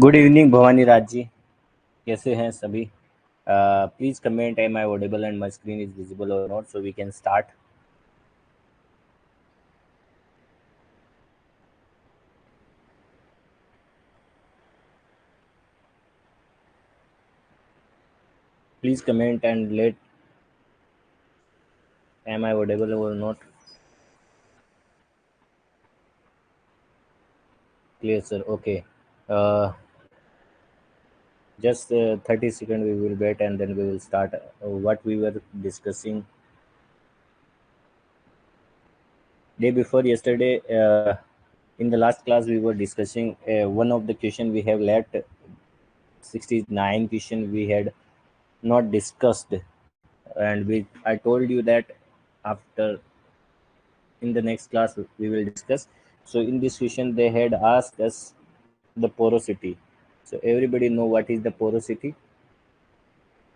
Good evening Bhavani Raj ji, कैसे हैं सभी? Please comment am I audible and my screen is visible और not so we can start. Please comment and let am I audible or not. Clear, sir. Okay. Uh, just 30 seconds we will wait and then we will start what we were discussing day before yesterday. In the last class we were discussing one of the question we have left 69 question we had not discussed, and I told you that after in the next class we will discuss. So in this question they had asked us the porosity. So everybody know what is the porosity?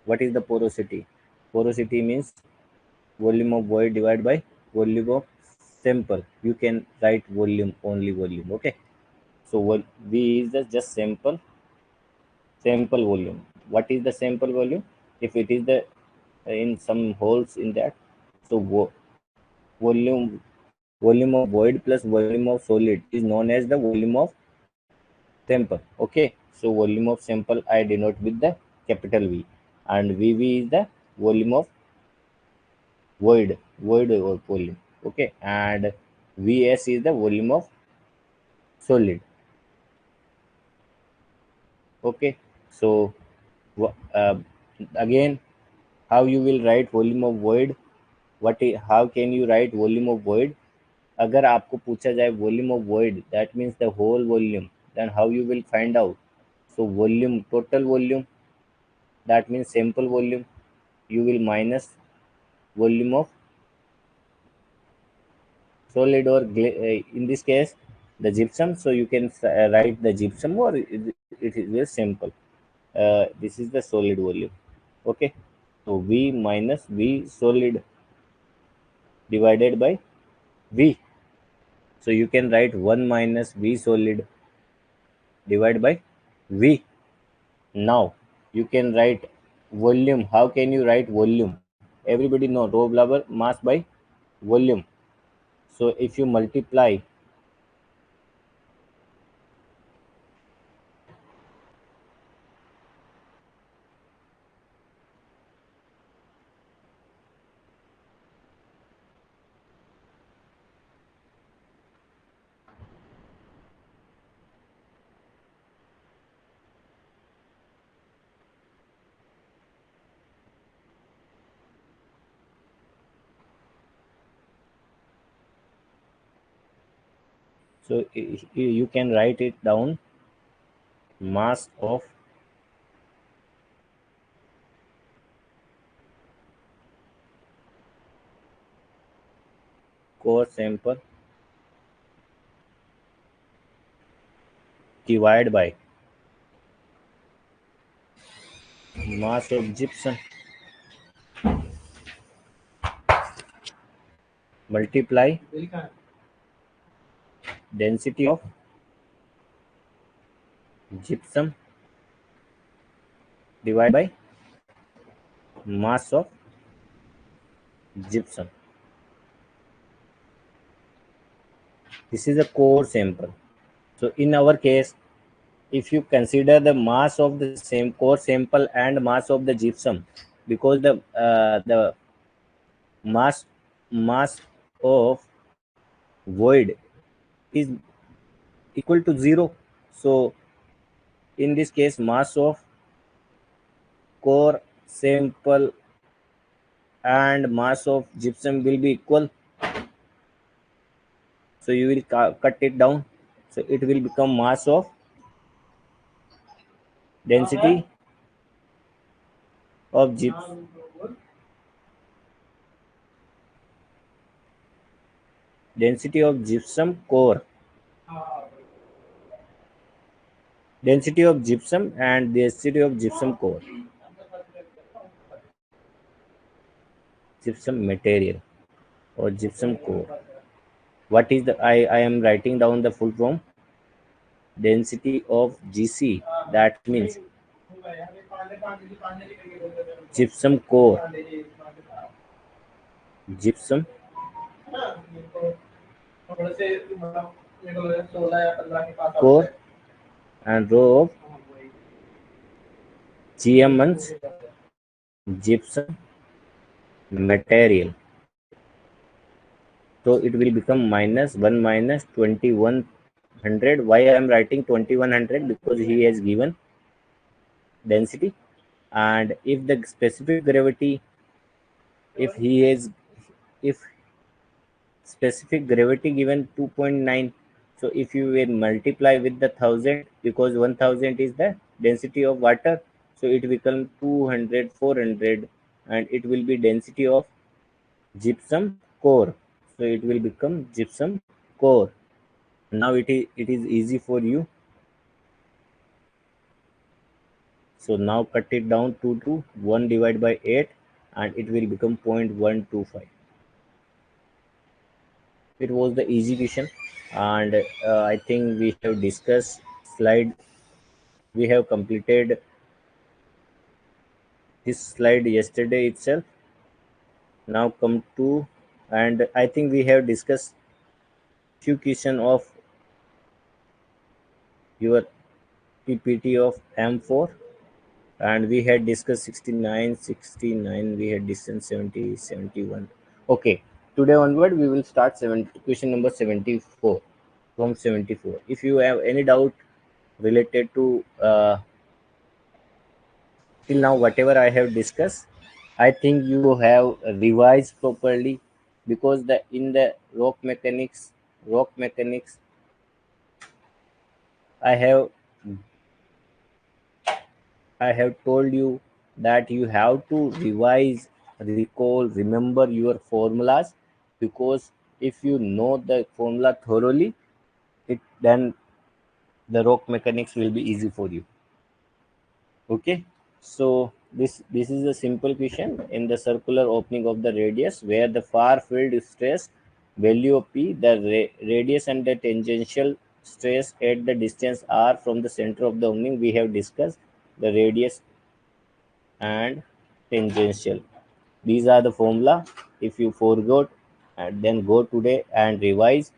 What is the porosity? Porosity means volume of void divided by volume of sample. You can write volume, only volume. Okay, so what v is the just sample volume. What is the sample volume? If it is the in some holes in that, so volume volume of void plus volume of solid is known as the volume of sample. Okay, so volume of sample I denote with the capital V, and VV is the volume of void or volume. Okay, and VS is the volume of solid. Okay, so uh, again, how you will write volume of void? How can you write volume of void? अगर आपको पूछा जाए volume of void, that means the whole volume, then how you will find out? So volume, total volume, that means sample volume, you will minus volume of solid or in this case the gypsum. So you can write the gypsum, or it is very simple. This is the solid volume. Okay, so V minus V solid divided by V. So you can write 1 minus V solid divided by V. Now you can write volume. How can you write volume? Everybody know rho blower mass by volume. So if you multiply, so you can write it down, mass of core sample divided by mass of gypsum multiply density of gypsum divided by mass of gypsum. This is a core sample. So in our case, if you consider the mass of the same core sample and mass of the gypsum, because the mass of void is equal to 0. So in this case, mass of core sample and mass of gypsum will be equal. So you will cut it down. So it will become mass of density of gypsum. Density of gypsum core. Density of gypsum and density of gypsum core. Gypsum material or gypsum core. What is the I am writing down the full form. density of GC, that means gypsum core, gypsum core and row of GMs gypsum material. So it will become minus 1 minus 2100. Why I am writing 2100? Because he has given density, and if the specific gravity, if he has, if specific gravity given 2.9, so if you will multiply with the 1000, because 1000 is the density of water, so it become 200, 400, and it will be density of gypsum core. So it will become gypsum core. Now it is easy for you. So now cut it down to 1 divided by 8, and it will become 0.125. It was the easy question, and I think we have discussed slide. We have completed this slide yesterday itself. Now come to, and I think we have discussed few question of your PPT of M4, and we had discussed 69, 69. We had discussed 70, 71. Okay, today onward we will start question number 74 from 74. If you have any doubt related to till now whatever I have discussed, I think you have revised properly, because the in the rock mechanics, I have I have told you that you have to revise, recall, remember your formulas, because if you know the formula thoroughly, it then the rock mechanics will be easy for you. Okay, so this is a simple question. In the circular opening of the radius, where the far field stress value of P, the radius and the tangential stress at the distance r from the center of the opening, we have discussed the radius and tangential. These are the formula. If you forgot, and then go today and revise.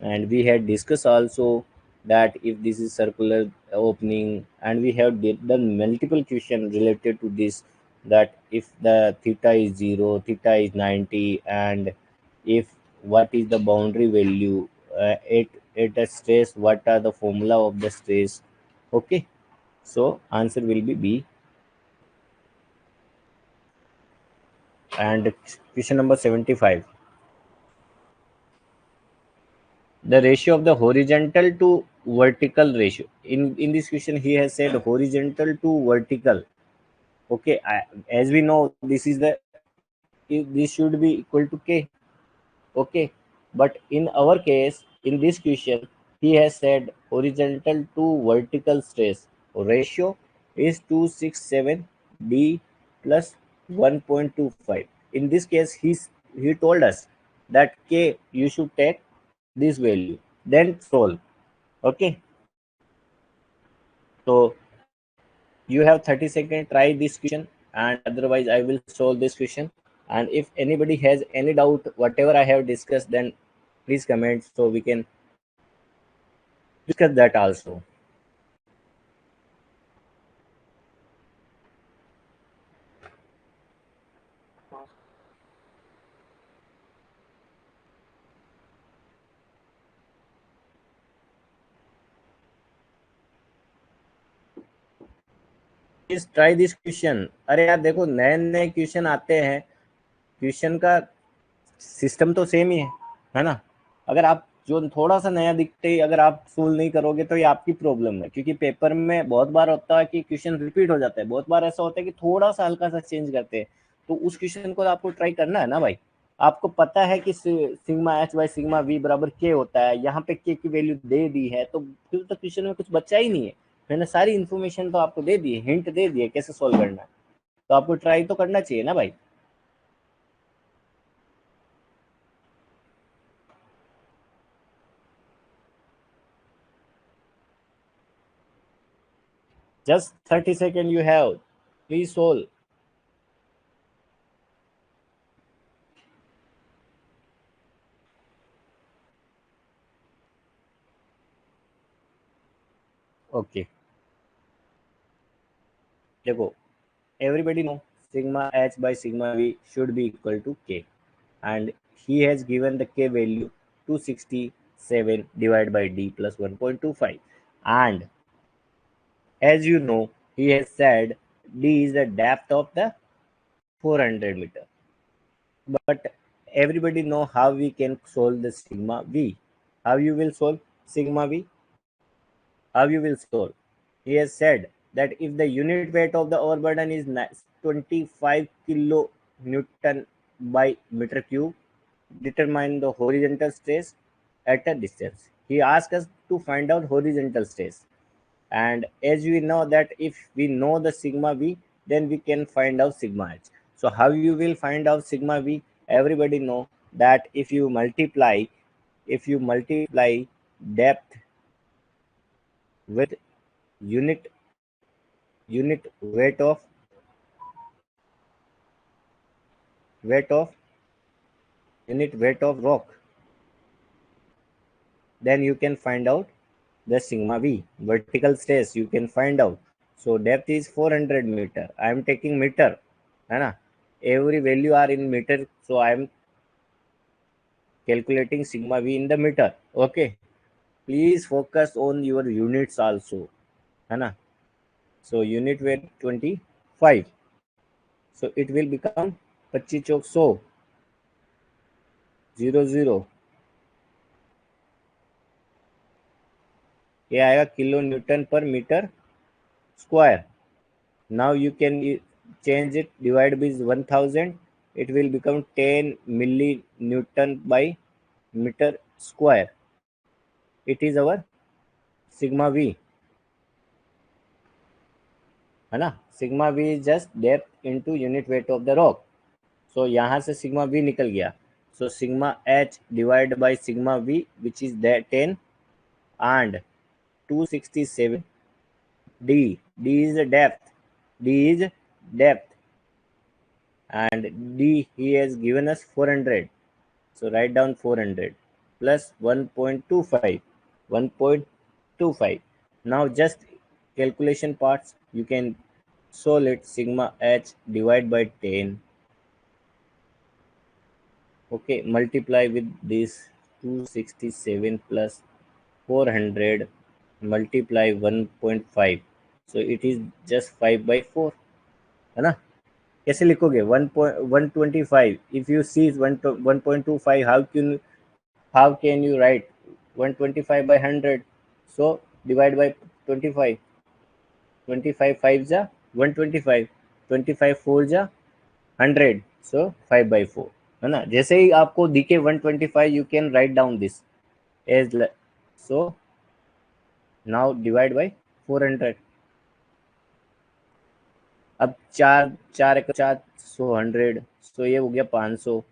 And we had discussed also that if this is circular opening, and we have done multiple questions related to this, that if the theta is 0, theta is 90, and if what is the boundary value at a stress, what are the formula of the stress. Okay, so answer will be B. And question number 75, the ratio of the horizontal to vertical ratio. In this question he has said horizontal to vertical. Okay, as we know, this is the, this should be equal to K. Okay, but in our case, in this question, he has said horizontal to vertical stress ratio is 267 D plus 1.25. In this case, he told us that K you should take this value, then solve. Okay, so you have 30 seconds, try this question, and otherwise I will solve this question. And if anybody has any doubt whatever I have discussed, then please comment so we can discuss that also. Please try this question. अरे यार देखो, नए नए question आते हैं, question का system तो same ही है ना. अगर आप जो थोड़ा सा नया दिखते ही अगर आप सोल्व नहीं करोगे तो ये आपकी प्रॉब्लम है, क्योंकि पेपर में बहुत बार होता है कि क्वेश्चन रिपीट हो जाता है. बहुत बार ऐसा होता है कि थोड़ा सा हल्का सा चेंज करते हैं, तो उस क्वेश्चन को आपको ट्राई करना है ना भाई. आपको पता है कि sigma H by sigma we बराबर के होता है, यहाँ पे के की वैल्यू दे दी है, तो फिर तो क्वेश्चन में कुछ बचा ही नहीं है. मैंने सारी इन्फॉर्मेशन तो आपको दे दी है, हिंट दे दिए कैसे सोल्व करना है, तो आपको ट्राई तो करना चाहिए ना भाई. Just 30 seconds you have. Please solve. Okay. देखो, everybody know sigma h by sigma v should be equal to k, and he has given the k value 267 divided by d plus 1.25, and as you know, he has said d is the depth of the 400 meter. But everybody know how we can solve the sigma v. How you will solve sigma v? How you will solve? He has said that if the unit weight of the overburden is 25 kilo Newton by meter cube, determine the horizontal stress at a distance. He asked us to find out horizontal stress. And as we know that if we know the sigma v, then we can find out sigma h. So how you will find out sigma v? Everybody know that if you multiply depth with unit unit weight of unit weight of rock, then you can find out the sigma v. Vertical stress you can find out. So depth is 400 meter. I am taking meter, है ना? Every value are in meter, so I am calculating sigma v in the meter. Okay, please focus on your units also, है ना? So unit weight 25, so it will become 25 चौक 100 00, ये आएगा kilo newton पर metre square. Now you can change it, divide by 1000, it will become 10 millinewton by meter square. It is our sigma v, है ना? Sigma v is just depth into unit weight of the rock. So यहाँ से sigma v निकल गया. So sigma h divided by sigma v, which is that 10, and 267 d is the depth, d is depth, and d he has given us 400. So write down 400 plus 1.25. 1.25. Now just calculation parts, you can solve it. Sigma h divide by 10. Okay, multiply with this 267 plus 400 multiply 1.5. So it is just 5 by 4, है ना? कैसे लिखोगे? 1.125. If you see 1.25, how can you write 125 by 100? So divide by 25. 25 5 जा 125, 25 4 जा 100, so 5 by 4, है ना? जैसे ही आपको दिखे 125, you can write down this as so now divide by 400. अब चार चार एक चार 100, सो ये हो गया 500,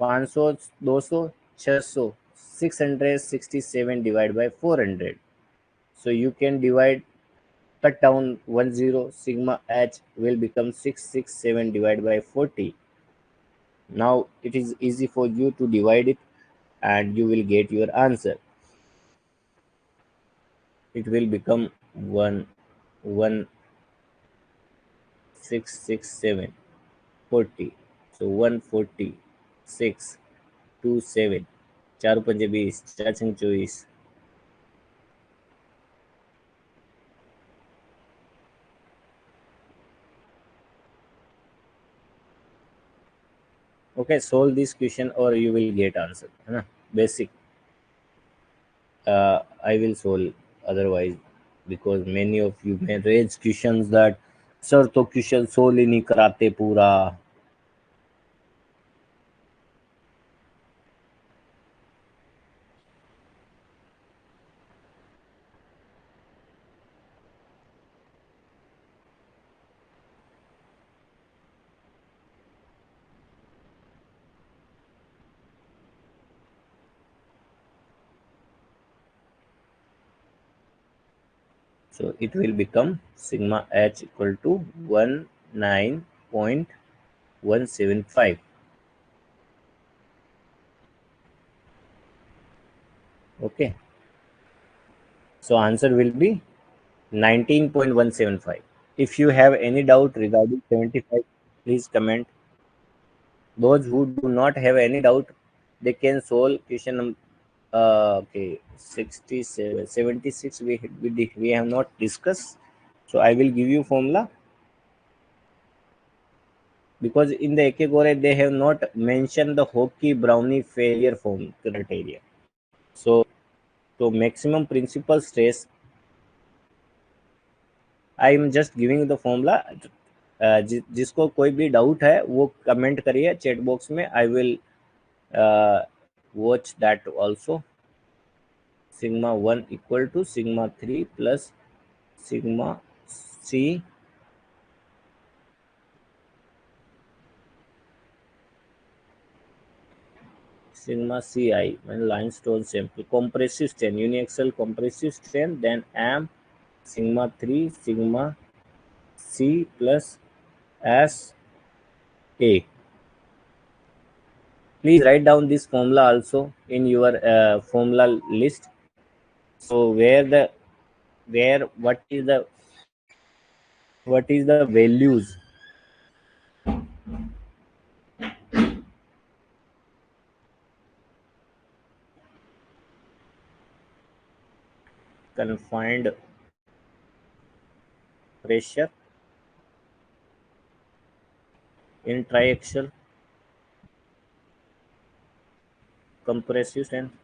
500 200 600, 667 divide by 400. So you can divide, cut down 10, sigma h will become 667 divided by 40. Now it is easy for you to divide it and you will get your answer. It will become 11667 40. So 14627. चार पंजे 20, चार छंग 24. Okay, solve this question or you will get answer, है ना? Basic. I will solve otherwise, because many of you may raise questions that sir तो question solve ही नहीं कराते पूरा. So it will become sigma h equal to 19.175. Okay. So answer will be 19.175. If you have any doubt regarding 75, please comment. Those who do not have any doubt, they can solve question number. Okay, 67, 76 we have not discussed. So I will give you formula because in the Ekegore they have not mentioned the Hockey Brownie failure form criteria. So to maximum principal stress, I am just giving the formula. जिसको कोई भी doubt है वो comment करिए chat box में. I will watch that also. Sigma 1 equal to sigma 3 plus sigma c sigma ci when limestone sample compressive strain uniaxial compressive strain then m sigma 3 sigma c plus s a. Please write down this formula also in your formula list. So where what is the values confined pressure in triaxial compressive strength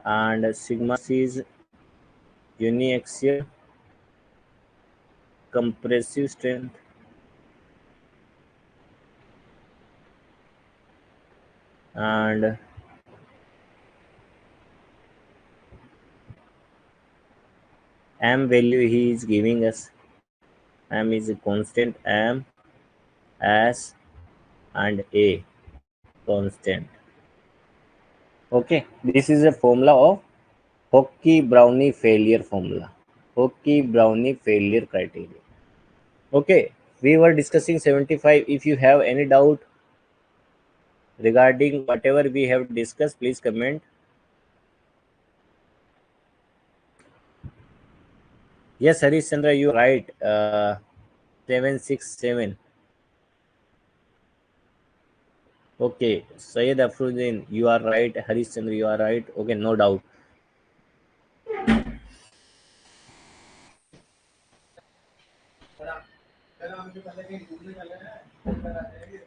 and sigma c is uniaxial compressive strength and m value he is giving us. M is a constant, m s and a constant. Okay, this is a formula of Hockey Brownie failure formula. Hockey Brownie failure criteria. Okay, we were discussing 75. If you have any doubt regarding whatever we have discussed, please comment. Yes, Harish Chandra, you are right. 767. Okay, Syed Afruddin, you are right. Harish Chandra, you are right. Okay, no doubt.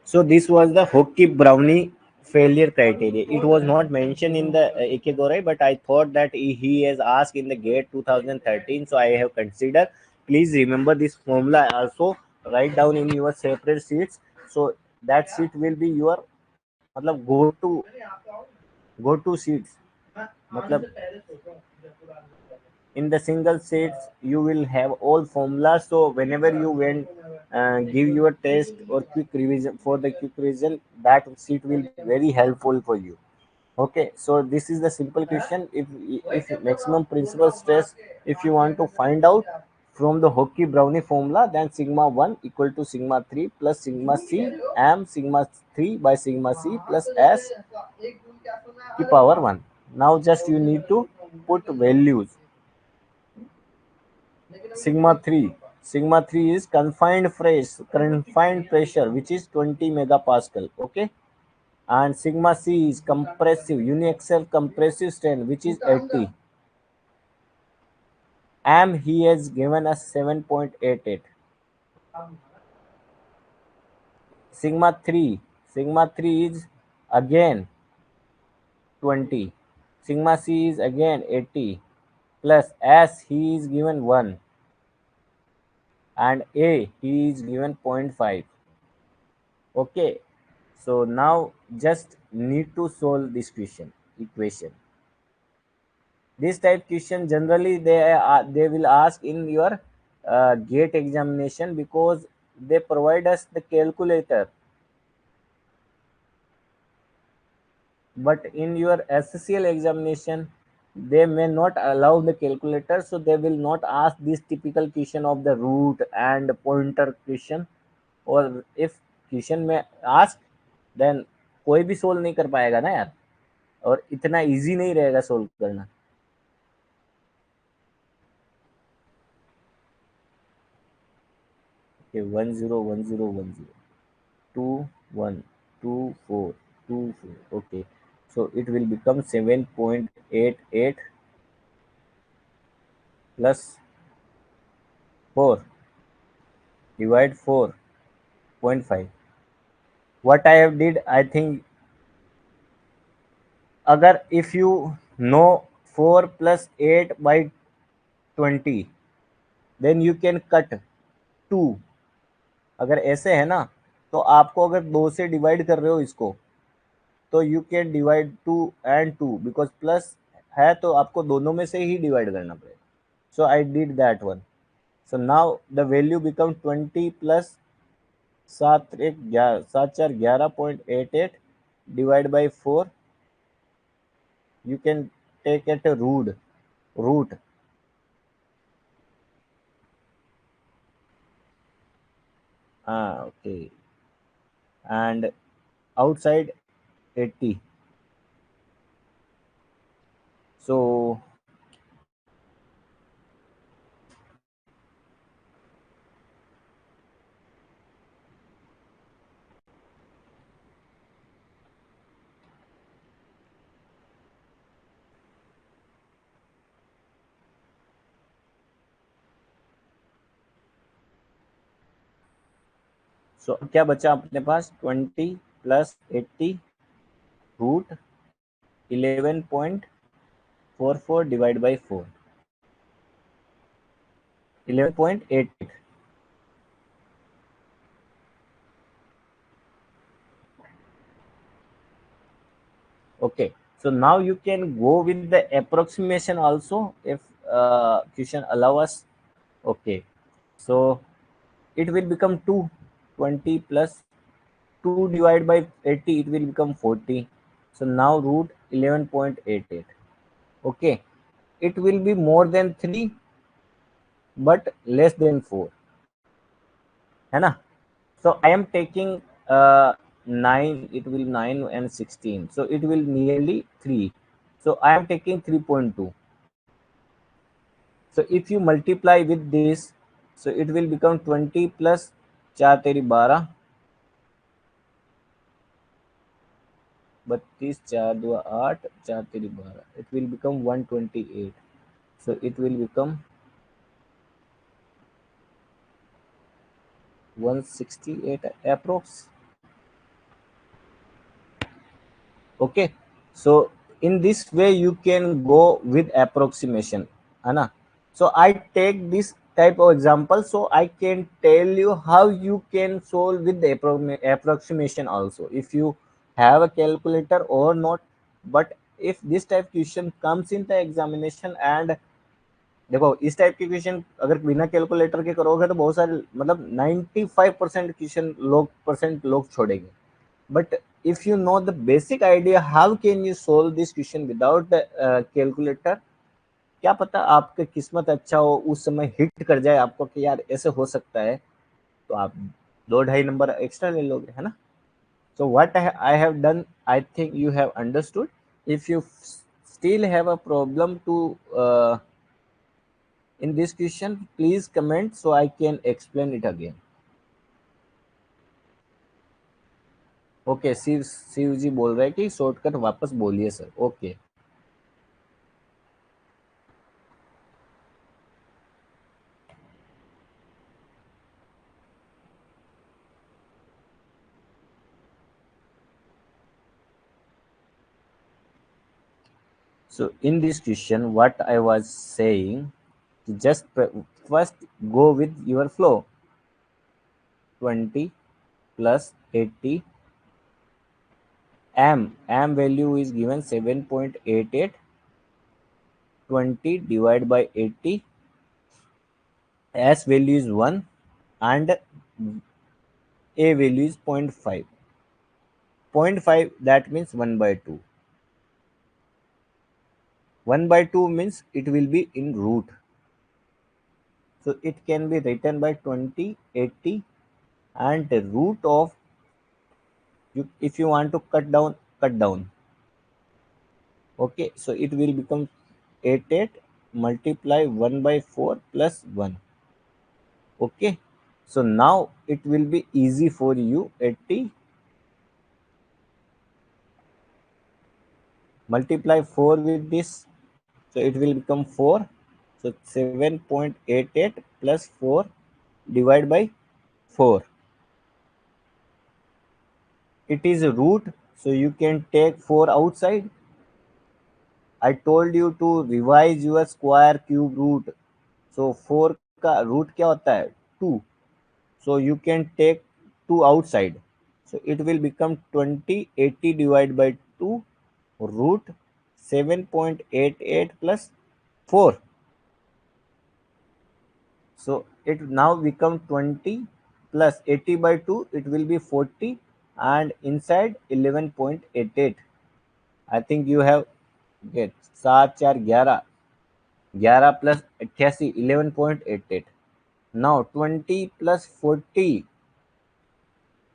So this was the Hockey Brownie failure criteria. It was not mentioned in the Ikegore, but I thought that he has asked in the GATE 2013, so I have considered. Please remember this formula also. Write down in your separate sheets. So that sheet will be your मतलब go to sheets. मतलब in the single sheets you will have all formulas, so whenever you went give your test or quick revision, for the quick revision that sheet will be very helpful for you. Okay, so this is the simple question. If maximum principal stress, if you want to find out from the Hockey Brownie formula, then sigma 1 equal to sigma 3 plus sigma c m sigma 3 by sigma c plus s की power 1. Now just you need to put values. Sigma 3 is confined pressure which is 20 megapascal. Okay, and sigma c is compressive uniaxial compressive strain which is 80. M he has given us 7.88. Sigma 3 is again 20. Sigma c is again 80 plus s he is given 1 and a he is given zero point 0.5. Okay, so now just need to solve this equation. This type question generally they will ask in your GATE examination because they provide us the calculator. but in your SSCL examination they may not allow the calculator, so they will not ask this typical question of the root and pointer question, और if question में ask then कोई भी solve नहीं कर पाएगा ना यार, और इतना इजी नहीं रहेगा सोल्व करना। Okay 101010 212424, okay, so it will become 7.88 plus 4 divide 4.5। what I have did, I think, अगर if you know 4 plus 8 by 20 then you can cut 2। अगर ऐसे है ना, तो आपको अगर 2 से डिवाइड कर रहे हो इसको, तो you can divide 2 and 2 because plus है तो आपको दोनों में से ही डिवाइड करना पड़ेगा। So I did that one. So now the value become 20 plus 7 4 11.88 divide by 4। You can take eight root okay and outside 80। So क्या बचा अपने पास 20 plus 80 root 11.44 divide by 4 11.88। Okay, so now you can go with the approximation also if question allow us। Okay, so it will become 220 plus 2 divided by 80, it will become 40। So now root 11.88। Okay, it will be more than 3 but less than 4, है ना। So I am taking 9, it will 9 and 16, so it will nearly 3, so I am taking 3.2। so if you multiply with this, so it will become 20 plus 4 तेरी 12, 32 4 2 8 4 तेरी 12, it will become 128। so it will become 168 approx। okay, so in this way you can go with approximation, है ना। so I take this type of example so I can tell you how you can solve with the approximation also if you have a calculator or not। but if this type question comes in the examination and देखो इस type के question अगर बिना calculator के करोगे तो बहुत सारे मतलब 95% क्वेश्चन लोग छोड़ेंगे। but if you know the basic idea how can you solve this question without the calculator, क्या पता आपका किस्मत अच्छा हो उस समय हिट कर जाए आपको कि यार ऐसे हो सकता है, तो आप 2-2.5 नंबर एक्स्ट्रा ले लोगे, है ना। so what I have done, I think you have understood। if you still have a problem to in this question, please comment so I can explain it again। Okay Shiv ji बोल रहे हैं कि shortcut वापस बोलिए sir. Okay so in this question what I was saying, just first go with your flow। 20 plus 80, m value is given 7.88, 20 divided by 80, s value is 1 and a value is 0.5, 0.5 that means 1/2। 1/2 means it will be in root. So it can be written by 20, 80, and the root of, you, if you want to cut down. Okay, so it will become 88 multiply 1 by 4 plus 1. Okay, so now it will be easy for you. 80 multiply 4 with this, so it will become 4. So 7.88 plus 4 divided by 4. It is a root, so you can take 4 outside. I told you to revise your square cube root. So 4 का root क्या होता है? 2. So you can take 2 outside. So it will become 20. 80 divided by 2 root 7.88 plus 4. So it now become 20 plus 80 by 2, it will be 40, and inside 11.88. I think you have get 7 4 11, 11 plus 88, 11.88. Now 20 plus 40,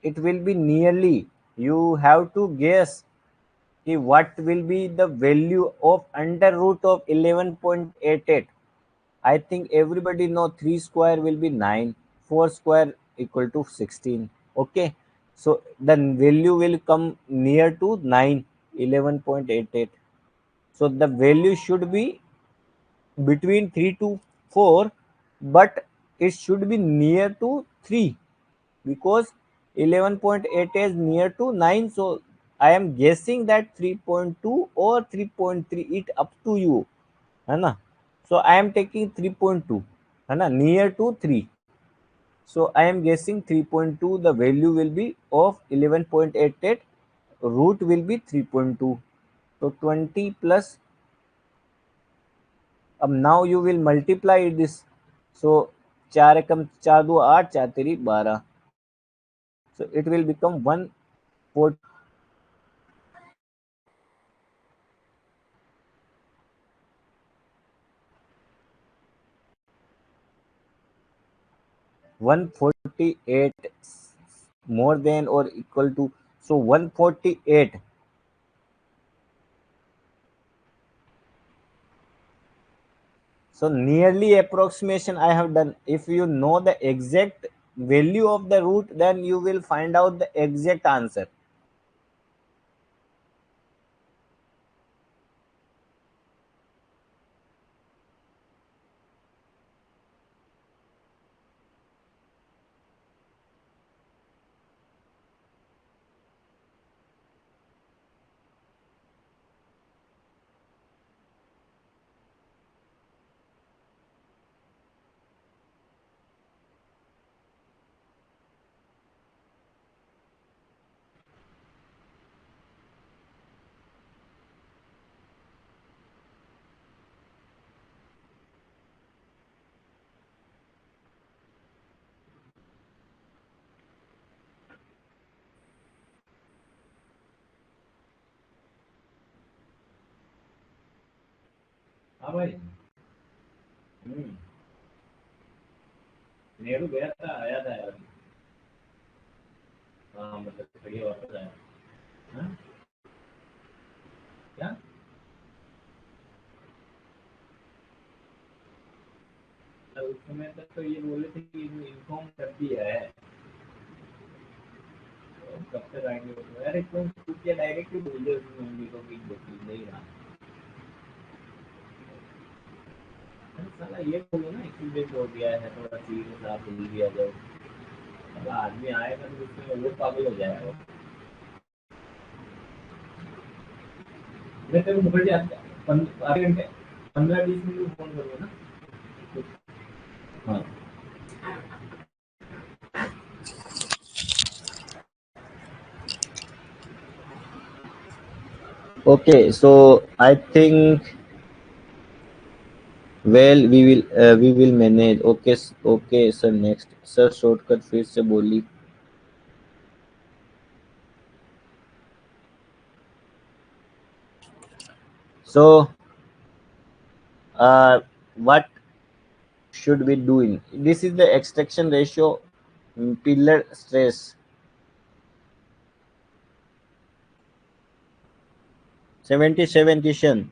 it will be nearly, you have to guess what will be the value of under root of 11.88. I think everybody know 3 square will be 9, 4 square equal to 16. Okay, so the value will come near to 9, 11.88. So the value should be between 3 to 4, but it should be near to 3, because 11.8 is near to 9. So I am guessing that 3.2 or 3.3, it up to you, है ना. So I am taking 3.2, है ना, near to 3. So I am guessing 3.2, the value will be of 11.88, root will be 3.2. So 20 plus, now you will multiply this. So 4 Ekam 4 2 8, 4 3 12. So it will become 148 more than or equal to, so 148. So nearly approximation I have done. If you know the exact value of the root, then you will find out the exact answer. हाँ भाई. नेहरू गया था, आया था यार. हाँ मतलब बढ़िया वापस आया. हाँ क्या. तो उस समय तक तो ये बोले थे कि इन्फॉर्म कर दिया है. तो कब तक आएंगे वो तो. अरे तुम क्या डायरेक्ट ही बोल दो उसकी मम्मी को कि नहीं रहा. अरे साला ये बोलो ना एक्सीडेंट हो गया है, थोड़ा सीरियस आप भूल गया जाओ. साला आदमी आएगा तो उसमें वो पागल हो जाएगा. मैं तेरे को मुखर्जी आधे घंटे 15-20 मिनट में फोन करूँगा ना. हाँ. Okay, so I think, well, we will manage. Okay, okay sir. Next sir, shortcut फिर से बोली. So What should we doing? This is the extraction ratio, pillar stress. 77 question.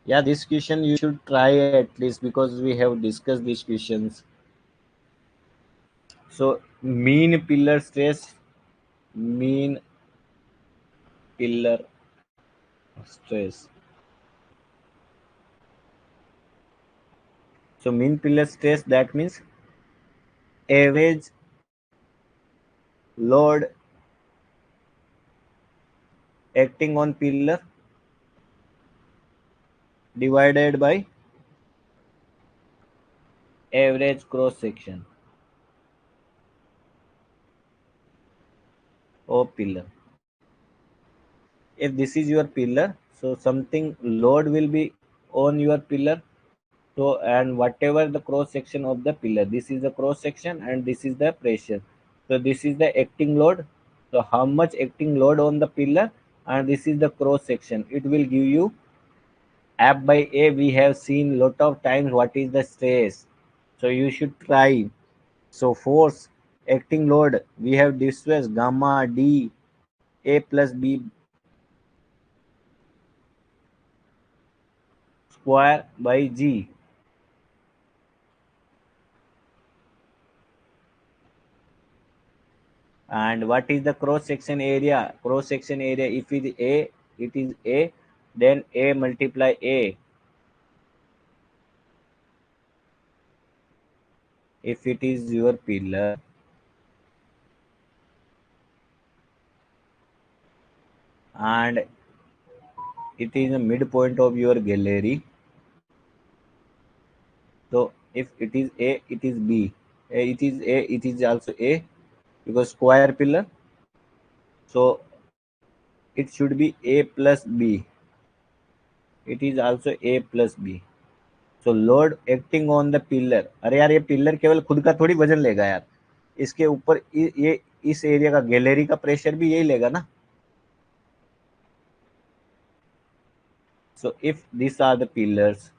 Yeah, this question you should try at least because we have discussed these questions. So mean pillar stress, mean pillar stress. So mean pillar stress, that means average load acting on pillar divided by average cross section of pillar. If this is your pillar, so something load will be on your pillar. So and whatever the cross section of the pillar, this is the cross section and this is the pressure. So this is the acting load. So how much acting load on the pillar, and this is the cross section. It will give you F by A. We have seen lot of times what is the stress. So you should try. So force, acting load, we have discussed gamma D A plus B square by G. And what is the cross section area? Cross section area, if it is A, then A multiply A. If it is your pillar and it is the midpoint of your gallery, so if it is A, it is B. It is A, it is also A because square pillar. So it should be A plus B. It is also A plus B. So load acting on the pillar. अरे यार, ये pillar केवल खुद का थोड़ी वजन लेगा यार, इसके ऊपर ये इस एरिया का गैलरी का प्रेशर भी यही लेगा ना. So if this are the pillars,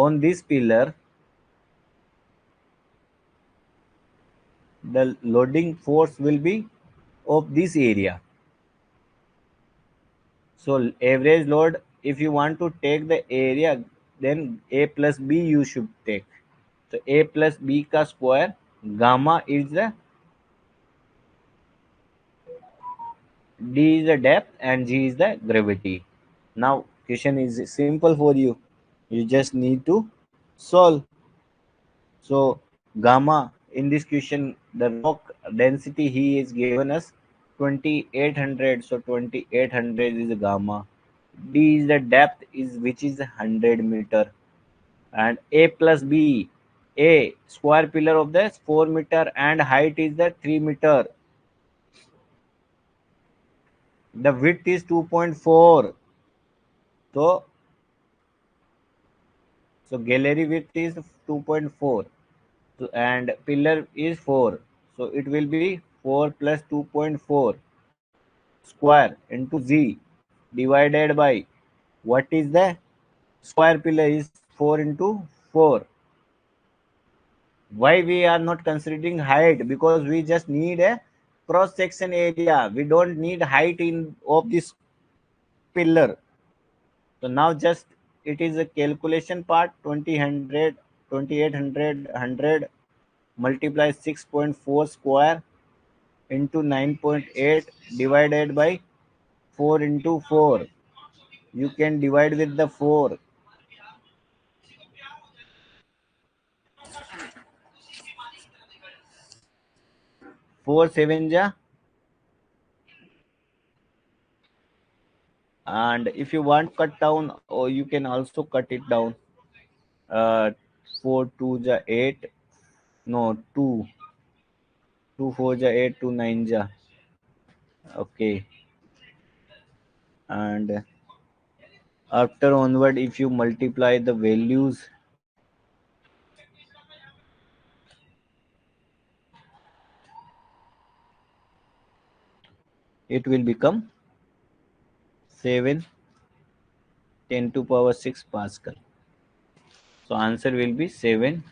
on this pillar the loading force will be of this area. So average load, if you want to take the area, then A plus B you should take. So A plus B का square, gamma is the D is the depth and G is the gravity. Now question is simple for you. You just need to solve. So gamma in this question, the rock density he is given us 2800. So 2800 is gamma. D is the depth is which is 100 meter, and A plus B. A square pillar of the 4 meter and height is the 3 meter. The width is 2.4. So gallery width is 2.4. So, and pillar is 4. So it will be 4 plus 2.4 square into Z divided by what is the square pillar is 4 into 4. Why we are not considering height? Because we just need a cross section area. We don't need height in of this pillar. So now just it is a calculation part. 2800 multiply 6.4 square into 9.8 divided by 4 into 4. You can divide with the 4. 4 7 ja. And if you want cut down, or you can also cut it down. uh 4 2 ja 8. No, 2. 2 4 ja 8, 2 9 ja. Okay. And After onward, if you multiply the values, it will become 7 10 to power 6 Pascal. So answer will be 7.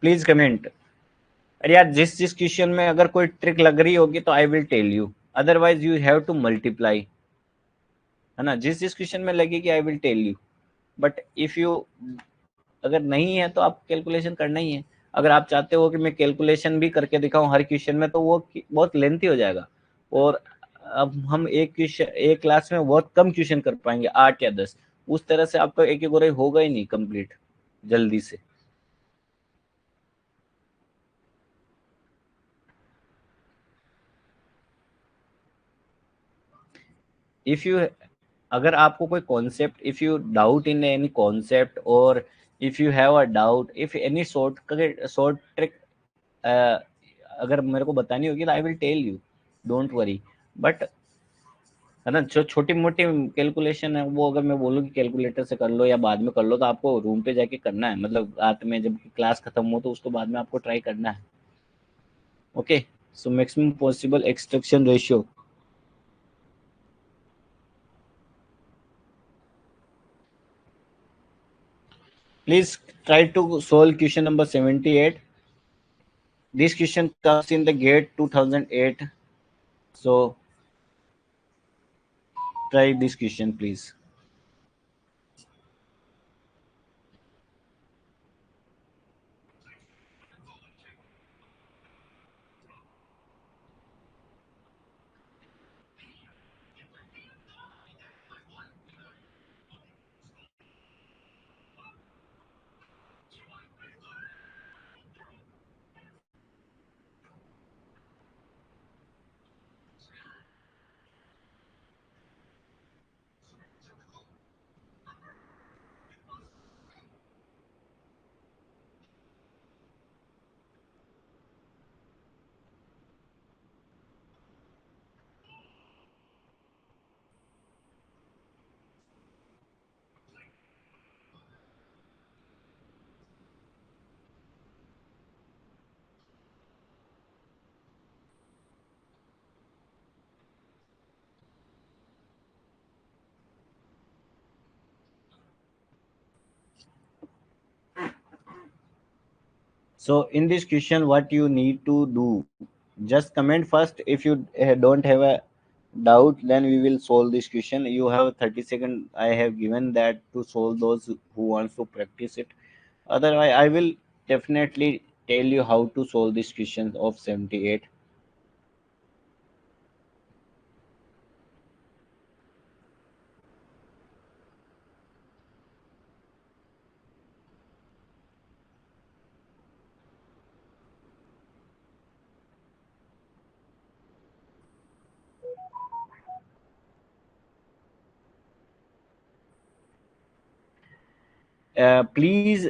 Please comment. अरे यार, जिस question में अगर कोई trick लग रही होगी तो I will tell you, otherwise you have to multiply, है ना. जिस क्वेश्चन में लगेगी I will tell you, but if you अगर नहीं है तो आप कैलकुलेशन करना ही है. अगर आप चाहते हो कि मैं कैलकुलेशन भी करके दिखाऊं हर क्वेश्चन में, तो वो बहुत लेंथी हो जाएगा. और अब हम एक क्वेश्चन एक क्लास में बहुत कम क्वेश्चन कर पाएंगे, 8 या 10. उस तरह से आपका एक एक होगा ही नहीं कंप्लीट जल्दी से. इफ यू अगर आपको कोई concept, if you doubt in any concept, और if you have a doubt, if any short trick अगर मेरे को बतानी होगी तो I will tell you, don't worry. But है ना, जो छोटी मोटी कैलकुलेशन है वो अगर मैं बोलूँ कि कैलकुलेटर से कर लो या बाद में कर लो, तो आपको रूम पे जाके करना है, मतलब रात में जब क्लास खत्म हो तो उसको बाद में आपको ट्राई करना है. Okay. So maximum possible extraction ratio. Please try to solve question number 78. This question comes in the gate 2008. So try this question, please. So in this question, what you need to do, just comment first. If you don't have a doubt, then we will solve this question. You have 30 seconds. I have given that to solve those who wants to practice it. Otherwise, I will definitely tell you how to solve this question of 78. Please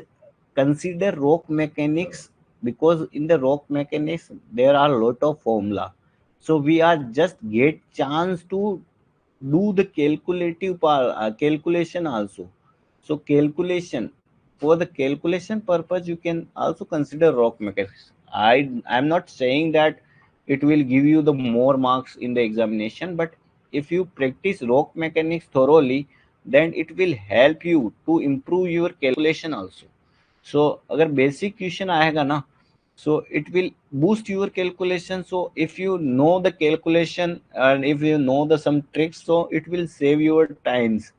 consider rock mechanics, because in the rock mechanics there are a lot of formula. So we are just get chance to do the calculative part, calculation also. So calculation, for the calculation purpose you can also consider rock mechanics. I'm not saying that it will give you the more marks in the examination, but if you practice rock mechanics thoroughly, then it will help you to improve your calculation also. So अगर basic question आएगा ना, so it will boost your calculation. So if you know the calculation and if you know the some tricks, so it will save your times.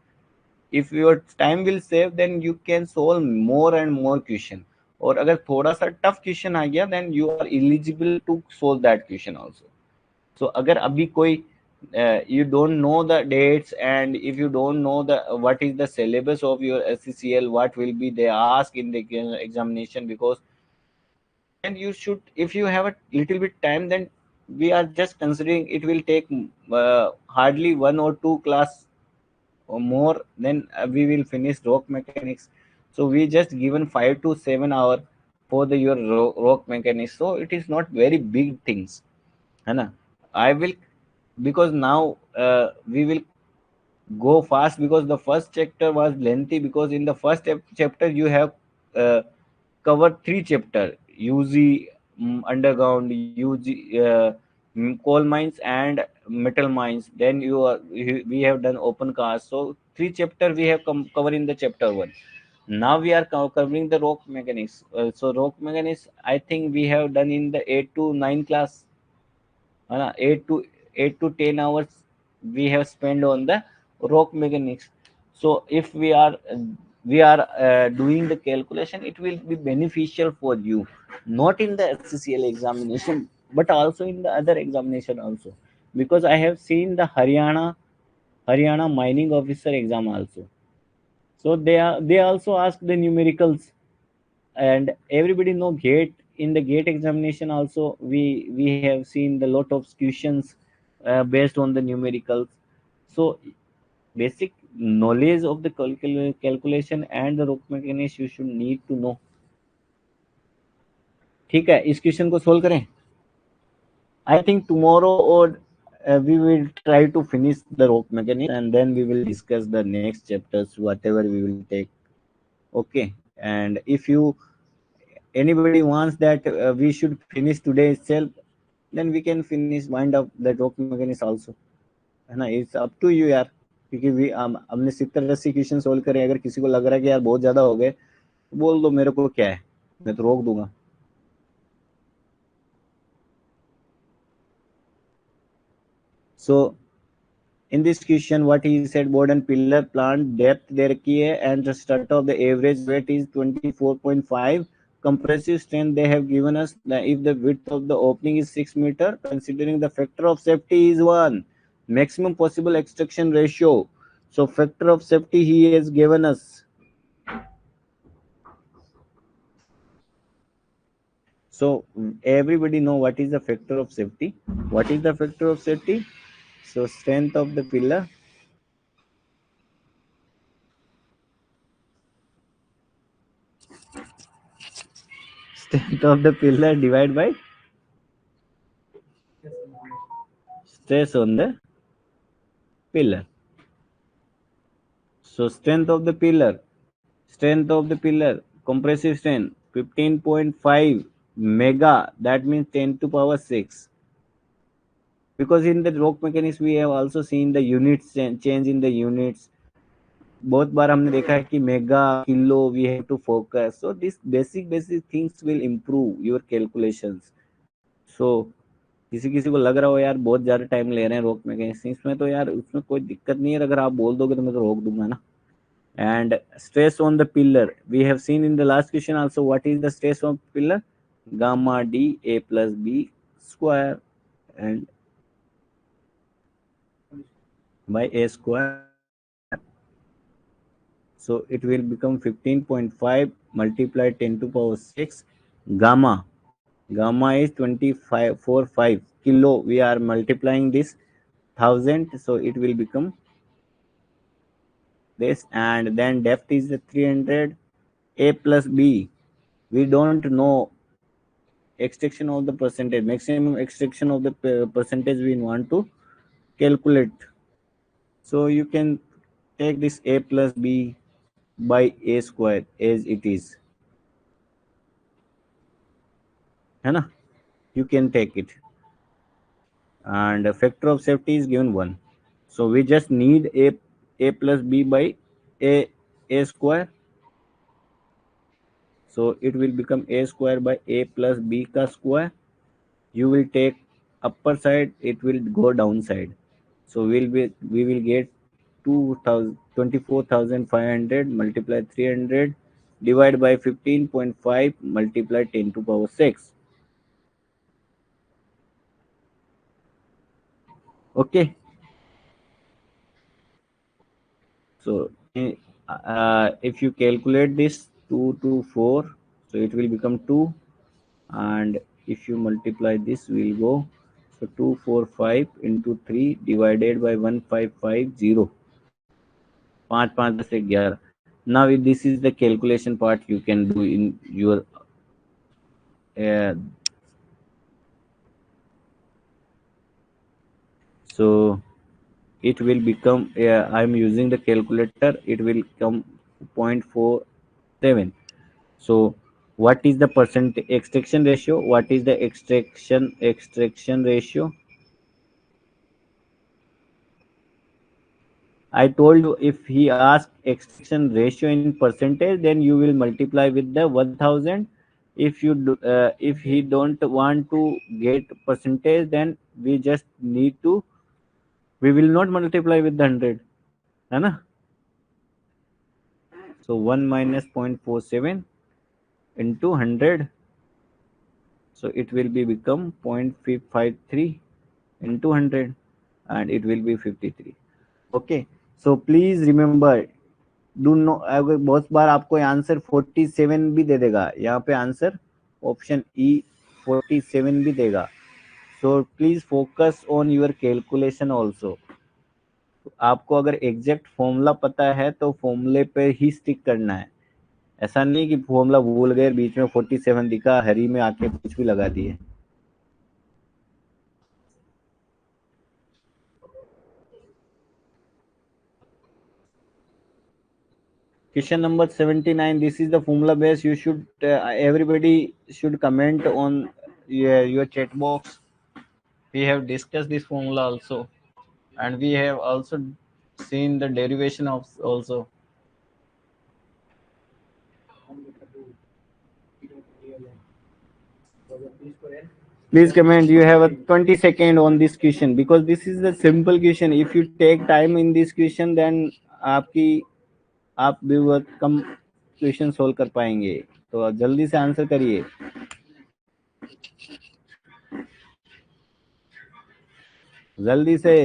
If your time will save, then you can solve more and more question. और अगर थोड़ा सा tough question आ गया, then you are eligible to solve that question also. So अगर अभी कोई you don't know the dates, and if you don't know the what is the syllabus of your SCCL, what will be they ask in the examination, because then you should, if you have a little bit time, then we are just considering it will take hardly 1 or 2 class or more, then we will finish rock mechanics. So we just given 5 to 7 hour for the your rock mechanics, so it is not very big things, है ना. I will, because now we will go fast because the first chapter was lengthy, because in the first chapter you have uh, covered three chapter: UG, underground, UG, coal mines and metal mines. Then we have done open cast. So three chapter we have covered in the chapter one. Now we are covering the rock mechanics. So rock mechanics, I think we have done in the 8 to 9 class. 8 to 10 hours we have spent on the rock mechanics. So if we are doing the calculation, it will be beneficial for you, not in the SCCL examination but also in the other examination also, because I have seen the Haryana mining officer exam also. So they also ask the numericals, and everybody know gate. In the gate examination also, we have seen the lot of questions based on the numericals. So basic knowledge of the calculation and the rock mechanics you should need to know. ठीक है, इस question को solve करें. I think tomorrow or we will try to finish the rock mechanics, and then we will discuss the next chapters whatever we will take. Okay, and if you anybody wants that we should finish today itself, then we can finish wind up the rock mechanics also, है ना. It's up to you यार, क्योंकि हमने 70-80 question solve करे. अगर किसी को लग रहा है कि यार बहुत ज्यादा हो गए, तो बोल दो मेरे को, क्या है, मैं तो रोक दूंगा. So in this question, what he said, board and pillar plant depth दे रखी है, and the start of the average weight is 24.5. Compressive strength they have given us that if the width of the opening is 6 meter, considering the factor of safety is 1, maximum possible extraction ratio. So factor of safety he has given us. So everybody know what is the factor of safety. What is the factor of safety? So strength of the pillar, strength of the pillar divided by stress on the pillar. So strength of the pillar, compressive strength 15.5 mega. That means 10 to power 6. Because in the rock mechanics we have also seen the units change in the units. बहुत बार हमने देखा है कि mega kilo we have to focus. So this basic things will improve your calculations. So किसी किसी को लग रहा हो यार बहुत ज्यादा टाइम ले रहे हैं रोक मैकेनिक्स, इसमें तो यार उसमें कोई दिक्कत नहीं है. अगर आप बोल दोगे तो मैं तो रोक दूंगा ना. And stress on the pillar, we have seen in the last question also, what is the stress on pillar? Gamma d a plus b square, and by a square. So it will become 15.5 multiplied 10 to power 6. Gamma is 25.45 kilo. We are multiplying this 1000, so it will become this. And then depth is the 300. A plus b, we don't know extraction of the percentage, maximum extraction of the percentage we want to calculate. So you can take this a plus b by a square as it is, है ना. You can take it, and the factor of safety is given 1. So we just need a plus b by a square. So it will become a square by a plus b ka square. You will take upper side, it will go downside. So we will get 24,500 multiply 300 divided by 15.5 multiply 10 to power 6. Okay. So if you calculate this 2 to 4, so it will become 2. And if you multiply this, will go, so 245 into 3 divided by 1550. 5 5 10 11. Now this is the calculation part you can do in your uh, so it will become, I am using the calculator, it will come 0.47. So what is the percent extraction ratio? What is the extraction ratio? I told you, if he asks extraction ratio in percentage, then you will multiply with the 1000. If you do, if he don't want to get percentage, then we just need to, we will not multiply with the 100, है ना? So 1 minus 0.47 into 100, so it will be become 0.53 into 100, and it will be 53. Okay, so please remember, do know, बहुत बार आपको answer 47 भी दे देगा, यहाँ पे answer option E 47 भी देगा. So please focus on your calculation also. आपको अगर एग्जैक्ट फॉर्मूला पता है तो फॉर्मूले पे ही स्टिक करना है. ऐसा नहीं कि फॉर्मूला भूल गए, बीच में 47 दिखा, हरी में आके कुछ भी लगा दिए. Question number 79. This is the formula base. You should, everybody should comment on your chat box. We have discussed this formula also, and we have also seen the derivation of also. Please comment. You have a 20 second on this question, because this is a simple question. If you take time in this question, then आपकी आप भी बहुत कम question solve कर पाएंगे. तो जल्दी से answer करिए, जल्दी से.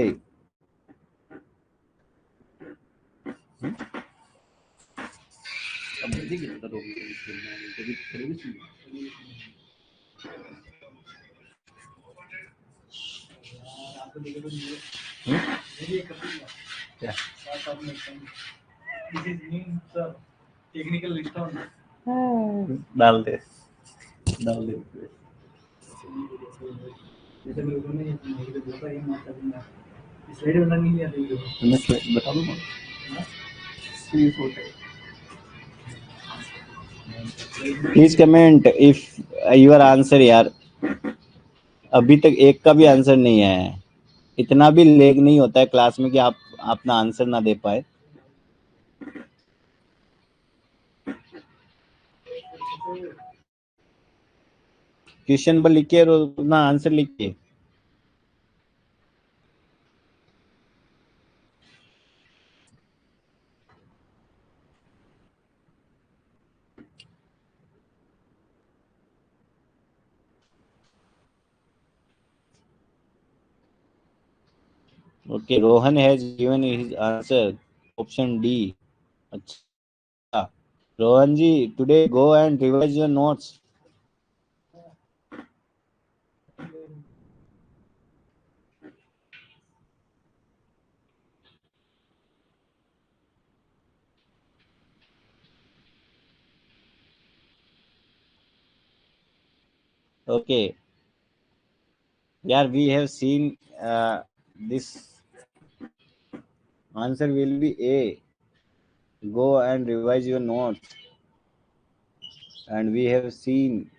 क्या डाल दे, डाल दे. बता दूँ please comment if your answer. यार अभी तक एक का भी आंसर नहीं आया है. इतना भी लेग नहीं होता है क्लास में कि आप अपना आंसर ना दे पाए. क्वेश्चन नंबर लिखिए और अपना आंसर लिखिए. Okay, Rohan has given his answer, option D. अच्छा, Rohan ji, today go and revise your notes. Okay, yeah, we have seen this answer will be A. Go and revise your notes. And we have seen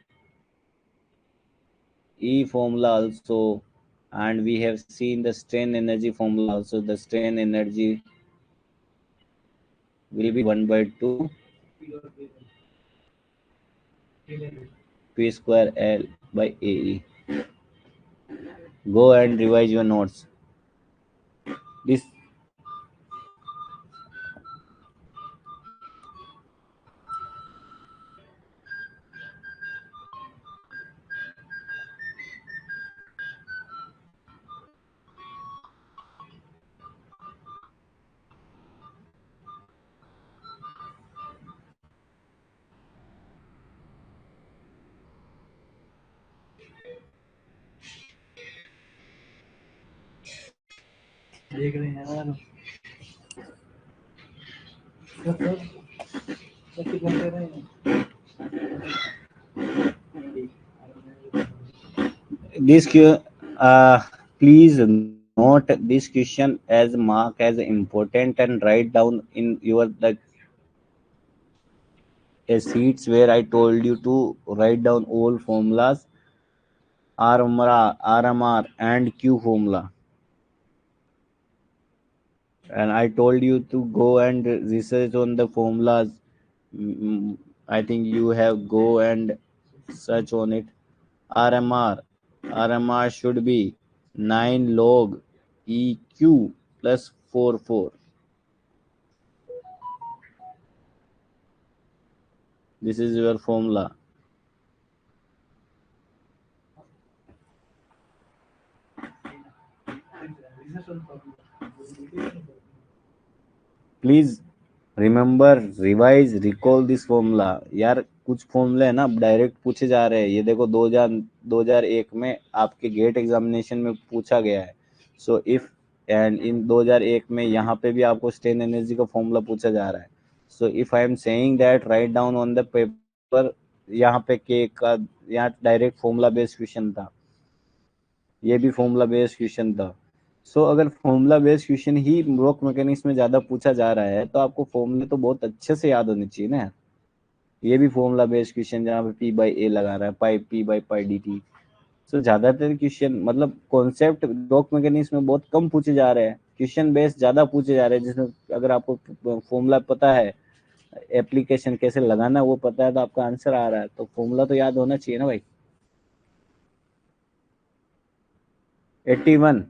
E formula also, and we have seen the strain energy formula also. The strain energy will be 1 by 2 P square L by AE. Go and revise your notes. This this please note this question as mark as important and write down in your the sheets where I told you to write down all formulas, RMR and Q formula. And I told you to go and research on the formulas. I think you have go and search on it. RMR. RMR should be 9 log EQ plus 44. This is your formula. Please remember revise recall this formula. यार कुछ फॉर्मूले है ना direct पूछे जा रहे हैं. ये देखो 2001 में आपके गेट एग्जामिनेशन में पूछा गया है. सो इफ एंड इन 2001 में यहाँ पे भी आपको स्ट्रेन एनर्जी का फॉर्मूला पूछा जा रहा है. So if I am saying that write down on the paper, यहाँ पे के का यहाँ डायरेक्ट फॉर्मूला बेस्ड क्वेश्चन था. ये भी फॉर्मूला बेस्ड क्वेश्चन था. सो अगर फॉर्मूला बेस्ड क्वेश्चन ही रॉक मैकेनिक्स में ज्यादा पूछा जा रहा है तो आपको फॉर्मूले तो बहुत अच्छे से याद होने चाहिए ना. ये भी फॉर्मूला बेस्ड क्वेश्चन जहाँ पे पी बाई ए लगा रहा है, pi P by pi D T. So ज्यादातर क्वेश्चन मतलब कॉन्सेप्ट रॉक मैकेनिक्स में बहुत कम पूछे जा रहे हैं. क्वेश्चन बेस्ड ज्यादा पूछे जा रहे हैं जिसमें अगर आपको फॉर्मूला पता है, एप्लीकेशन कैसे लगाना वो पता है तो आपका आंसर आ रहा है. तो फॉर्मूला तो याद होना चाहिए ना भाई. 81.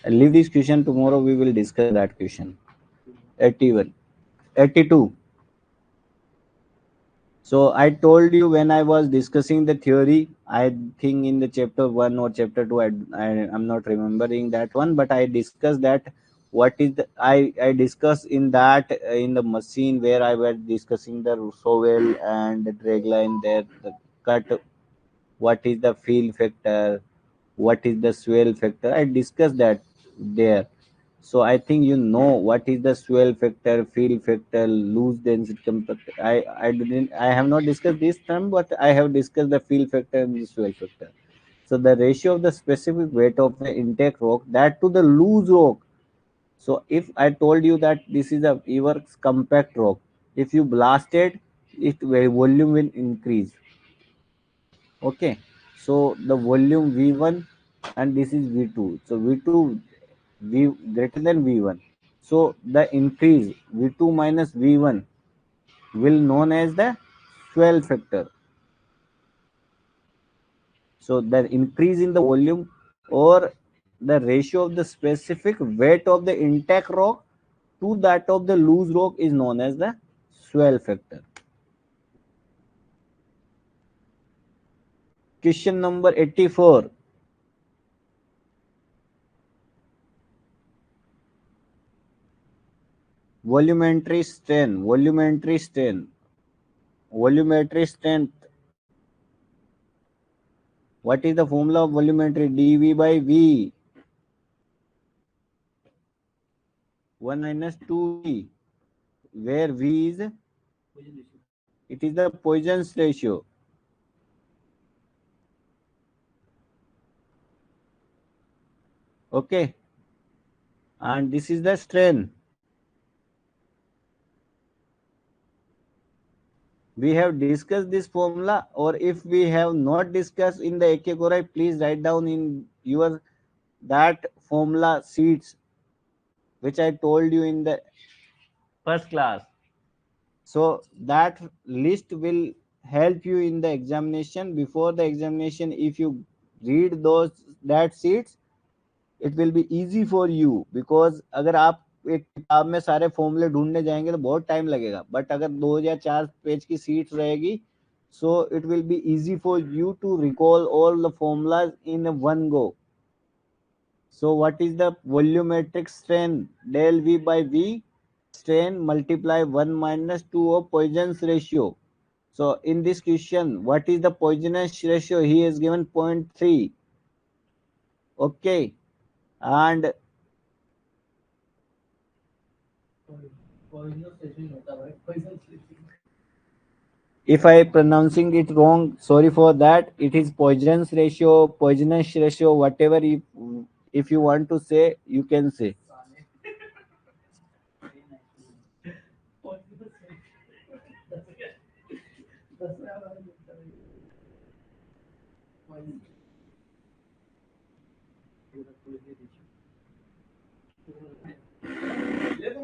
Leave this question, tomorrow we will discuss that question. 81. 82. So I told you when I was discussing the theory, I think in the chapter 1 or chapter 2, I'm not remembering that one, but I discussed that what is the, I discussed in that in the machine where I was discussing the shovel and the drag line there, the cut, what is the fill factor, what is the swell factor. I discussed that there. So I think you know what is the swell factor, fill factor, loose density compact. I have not discussed this term, but I have discussed the fill factor and the swell factor. So the ratio of the specific weight of the intake rock that to the loose rock. So if I told you that this is a your compact rock, if you blast it, it volume will increase. Okay, so the volume V1 and this is V2. So V2 V greater than V1. So the increase V2 minus V1 will known as the swell factor. So the increase in the volume or the ratio of the specific weight of the intact rock to that of the loose rock is known as the swell factor. Question number 84. Volumetry strength. Volumetry strength. What is the formula of volumetry? dV by V. 1 minus 2V. Where V is? It is the Poisson's ratio. Okay. And this is the strength. We have discussed this formula, or if we have not discussed in the AK Korai, please write down in your that formula sheets which I told you in the first class. So that list will help you in the examination. Before the examination, if you read those that sheets, it will be easy for you. because अगर आप एक किताब में सारे फॉर्मूले ढूंढने जाएंगे तो बहुत टाइम लगेगा. बट अगर 2 या 4 पेज की सीट रहेगी So it will be easy for you to recall all the formulas in one go. So what is the volumetric strain? Del V by V strain multiply 1 minus 2 of Poisson's ratio. So in this question, what is the Poisson's ratio? He is given zero point 0.3. Okay. And if I pronouncing it wrong, sorry for that. It is Poisson's ratio, whatever if you want to say, you can say.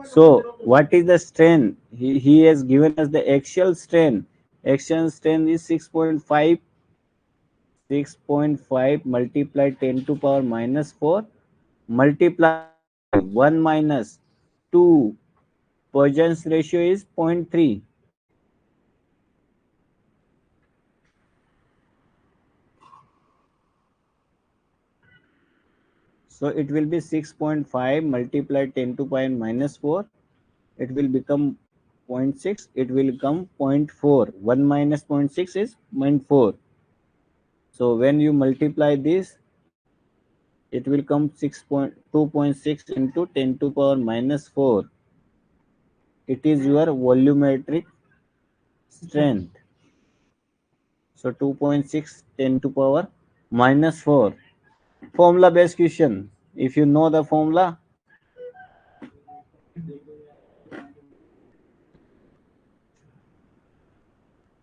So what is the strain? He has given us the axial strain. Axial strain is 6.5, 6.5 multiply 10 to power minus 4 multiply 1 minus 2. Poisson's ratio is 0.3. So it will be 6.5 multiply 10 to power minus 4. It will become zero point 0.6. It will become zero point 0.4. 1 minus zero point 0.6 is 0.4. So when you multiply this, it will come 2.6 into 10 to power minus 4. It is your volumetric strength. So 2.6 10 to power minus 4. Formula based question. If you know the formula,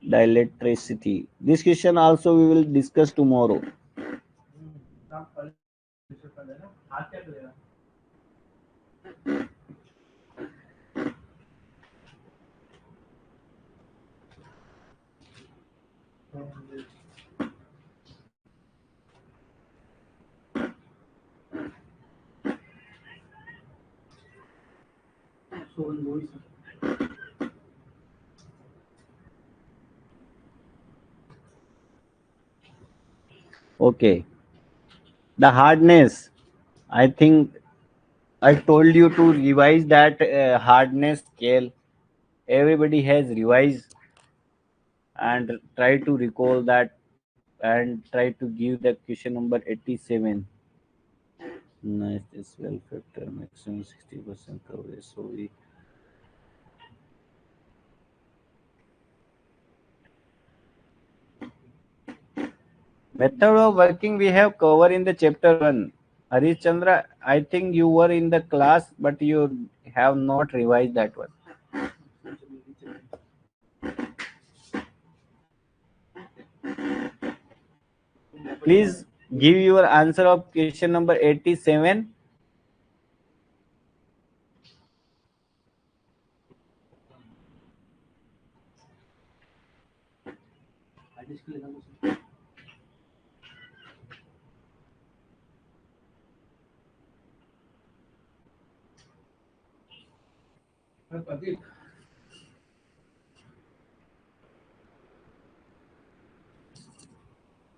dielectricity. This question also we will discuss tomorrow. Okay. The hardness. I think I told you to revise that hardness scale. Everybody has revised and try to recall that and try to give the question number 87. Nice, this well factor maximum 60% coverage. So we method of working we have covered in the chapter 1. Harish Chandra, I think you were in the class, but you have not revised that one. Please give your answer of question number 87.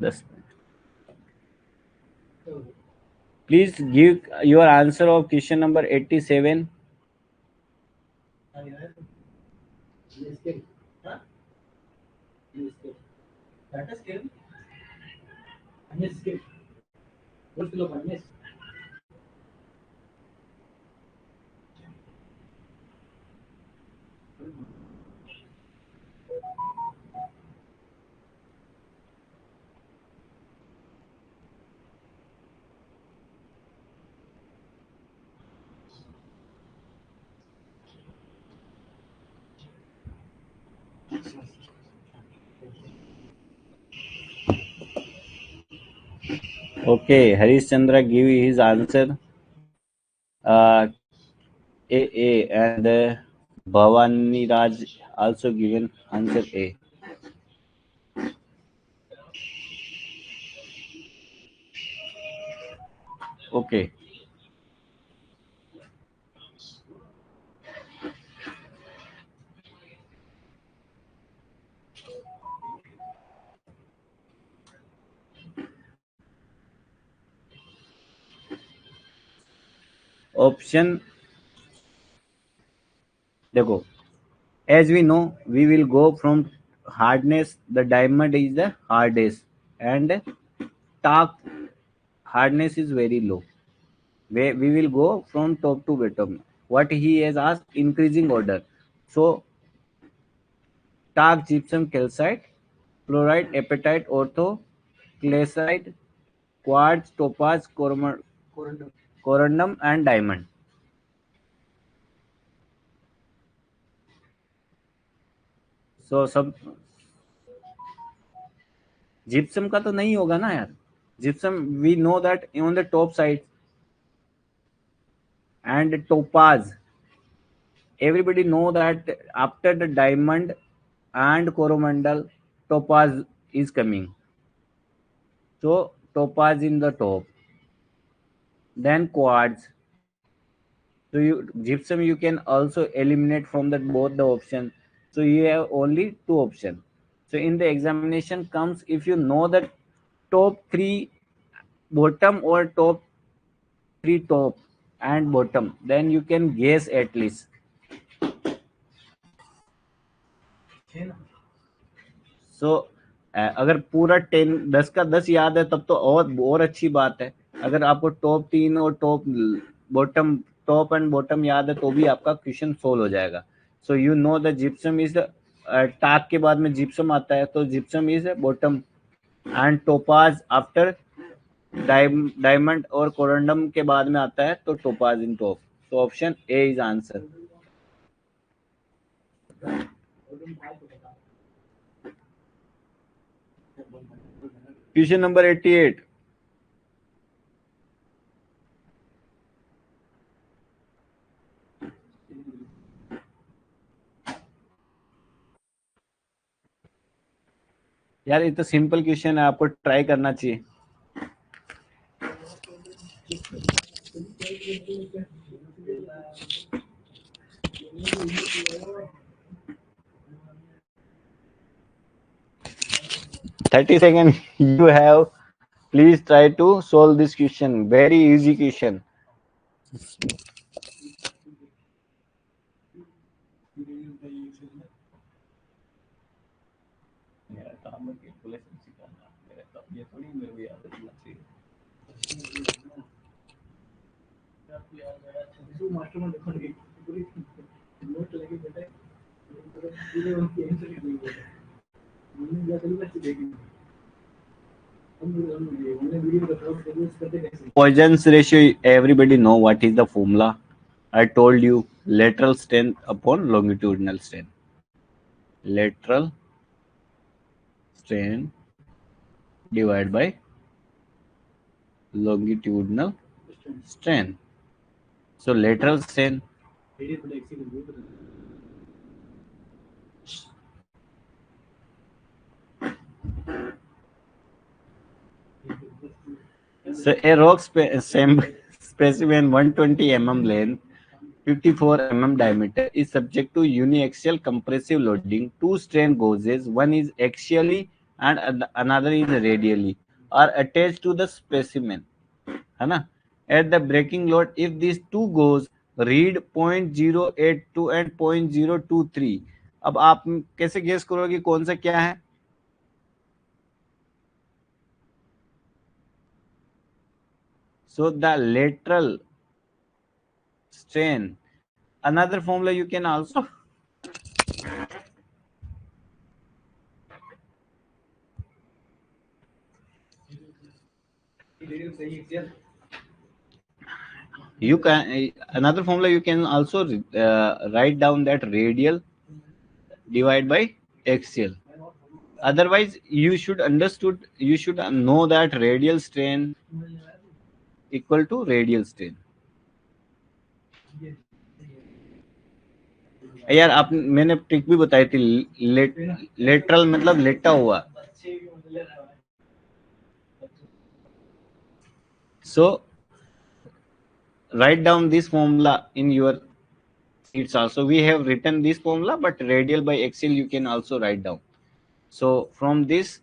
Yes. Please give your answer of question number 87. Okay, Harish Chandra give his answer. Uh, A and Bhavani Raj also given answer A. Okay. Option देखो, as we know, we will go from hardness. The diamond is the hardest, and talk hardness is very low. We will go from top to bottom. What he has asked, increasing order. So talk, gypsum, calcite, fluorite, apatite, ortho, classite, quartz, topaz, corundum, and diamond. So सब gypsum का तो नहीं होगा ना यार. Gypsum we know that on the top side, and topaz, everybody know that after the diamond and coromandel, topaz is coming. So topaz in the top, then quartz. So you gypsum you can also eliminate from the both the option. So you have only two option. So in the examination comes, if you know that top three bottom or top three top and bottom, then you can guess at least. सो अगर पूरा 10 का 10 याद है तब तो और अच्छी बात है. अगर आपको टॉप 3 और बॉटम टॉप एंड बॉटम याद है तो भी आपका क्वेश्चन सोल्व हो जाएगा. So you know the gypsum is talc के बाद में जिप्सम आता है, तो gypsum is bottom, and topaz after diamond और कोरंडम के बाद में आता है, तो topaz in top. So option A is answer. Question number 88. यार ये तो सिंपल क्वेश्चन है, आपको ट्राई करना चाहिए. $30 you have. Please try to solve this question. Very easy question. Poisson's ratio, everybody know what is the formula. I told you, lateral strain upon longitudinal strain. Lateral strain divided by longitudinal strain. So lateral strain, so a rock specimen 120 mm length, 54 mm diameter is subject to uniaxial compressive loading. Two strain gauges, one is axially and another is radially, are attached to the specimen. है ना? At the breaking load, if these two gauges read 0.082 and 0.023, अब आप कैसे guess करोगे कौन सा क्या है? So the lateral strain, another formula you can also you can another formula you can also write down that radial divided by axial. Otherwise you should know that radial strain equal to radial strain. यार आप मैंने trick भी बताई थी, lateral मतलब लेटा हुआ. So write down this formula in your sheets also. We have written this formula, but radial by axial you can also write down. So from this,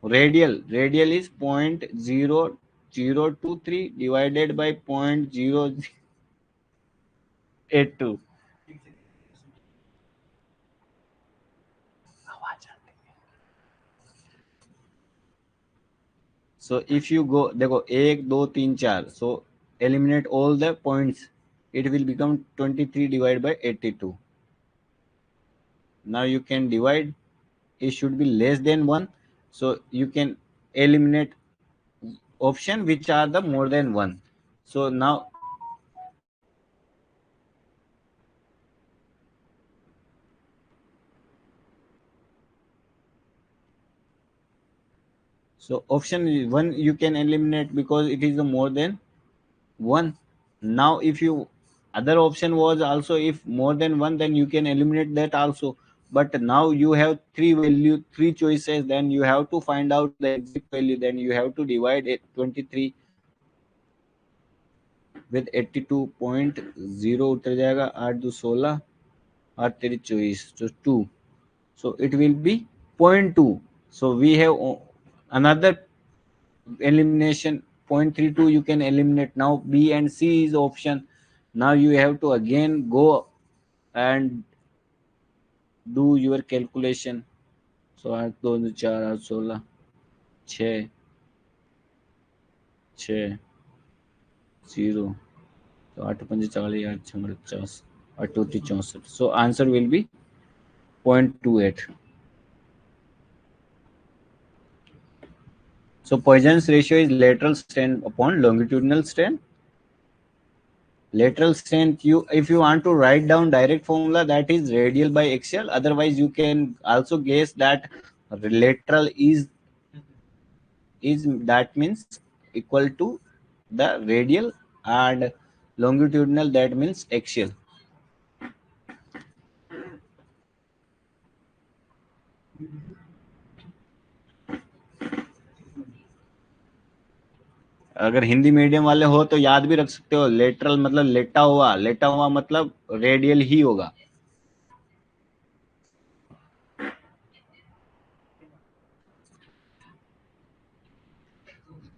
radial is 0.0 023 divided by 0.082. So if you go, देखो 1 2 3 4, so eliminate all the points, it will become 23 divided by 82. Now you can divide, it should be less than 1, so you can eliminate option which are the more than 1. So now so option 1 you can eliminate because it is the more than 1. Now if you other option was also if more than 1, then you can eliminate that also. But now you have three choices, then you have to find out the exact value, then you have to divide it 23 with 82.0 उतर जाएगा 8 2 16 8 3 24 so 2, so it will be 0.2. So we have another elimination 0.32 you can eliminate. Now B and C is option. Now you have to again go and do your calculation. So 8 2 4 8 16 6 6 0, so 8 5 40 8 6 50 8 2 64. So answer will be 0.28. So Poisson's ratio is lateral strain upon longitudinal strain. Lateral strain, you if you want to write down direct formula, that is radial by axial. Otherwise you can also guess that lateral is that means equal to the radial, and longitudinal that means axial. अगर Hindi medium वाले हो तो याद भी रख सकते हो, lateral मतलब लेटा हुआ मतलब रेडियल ही होगा.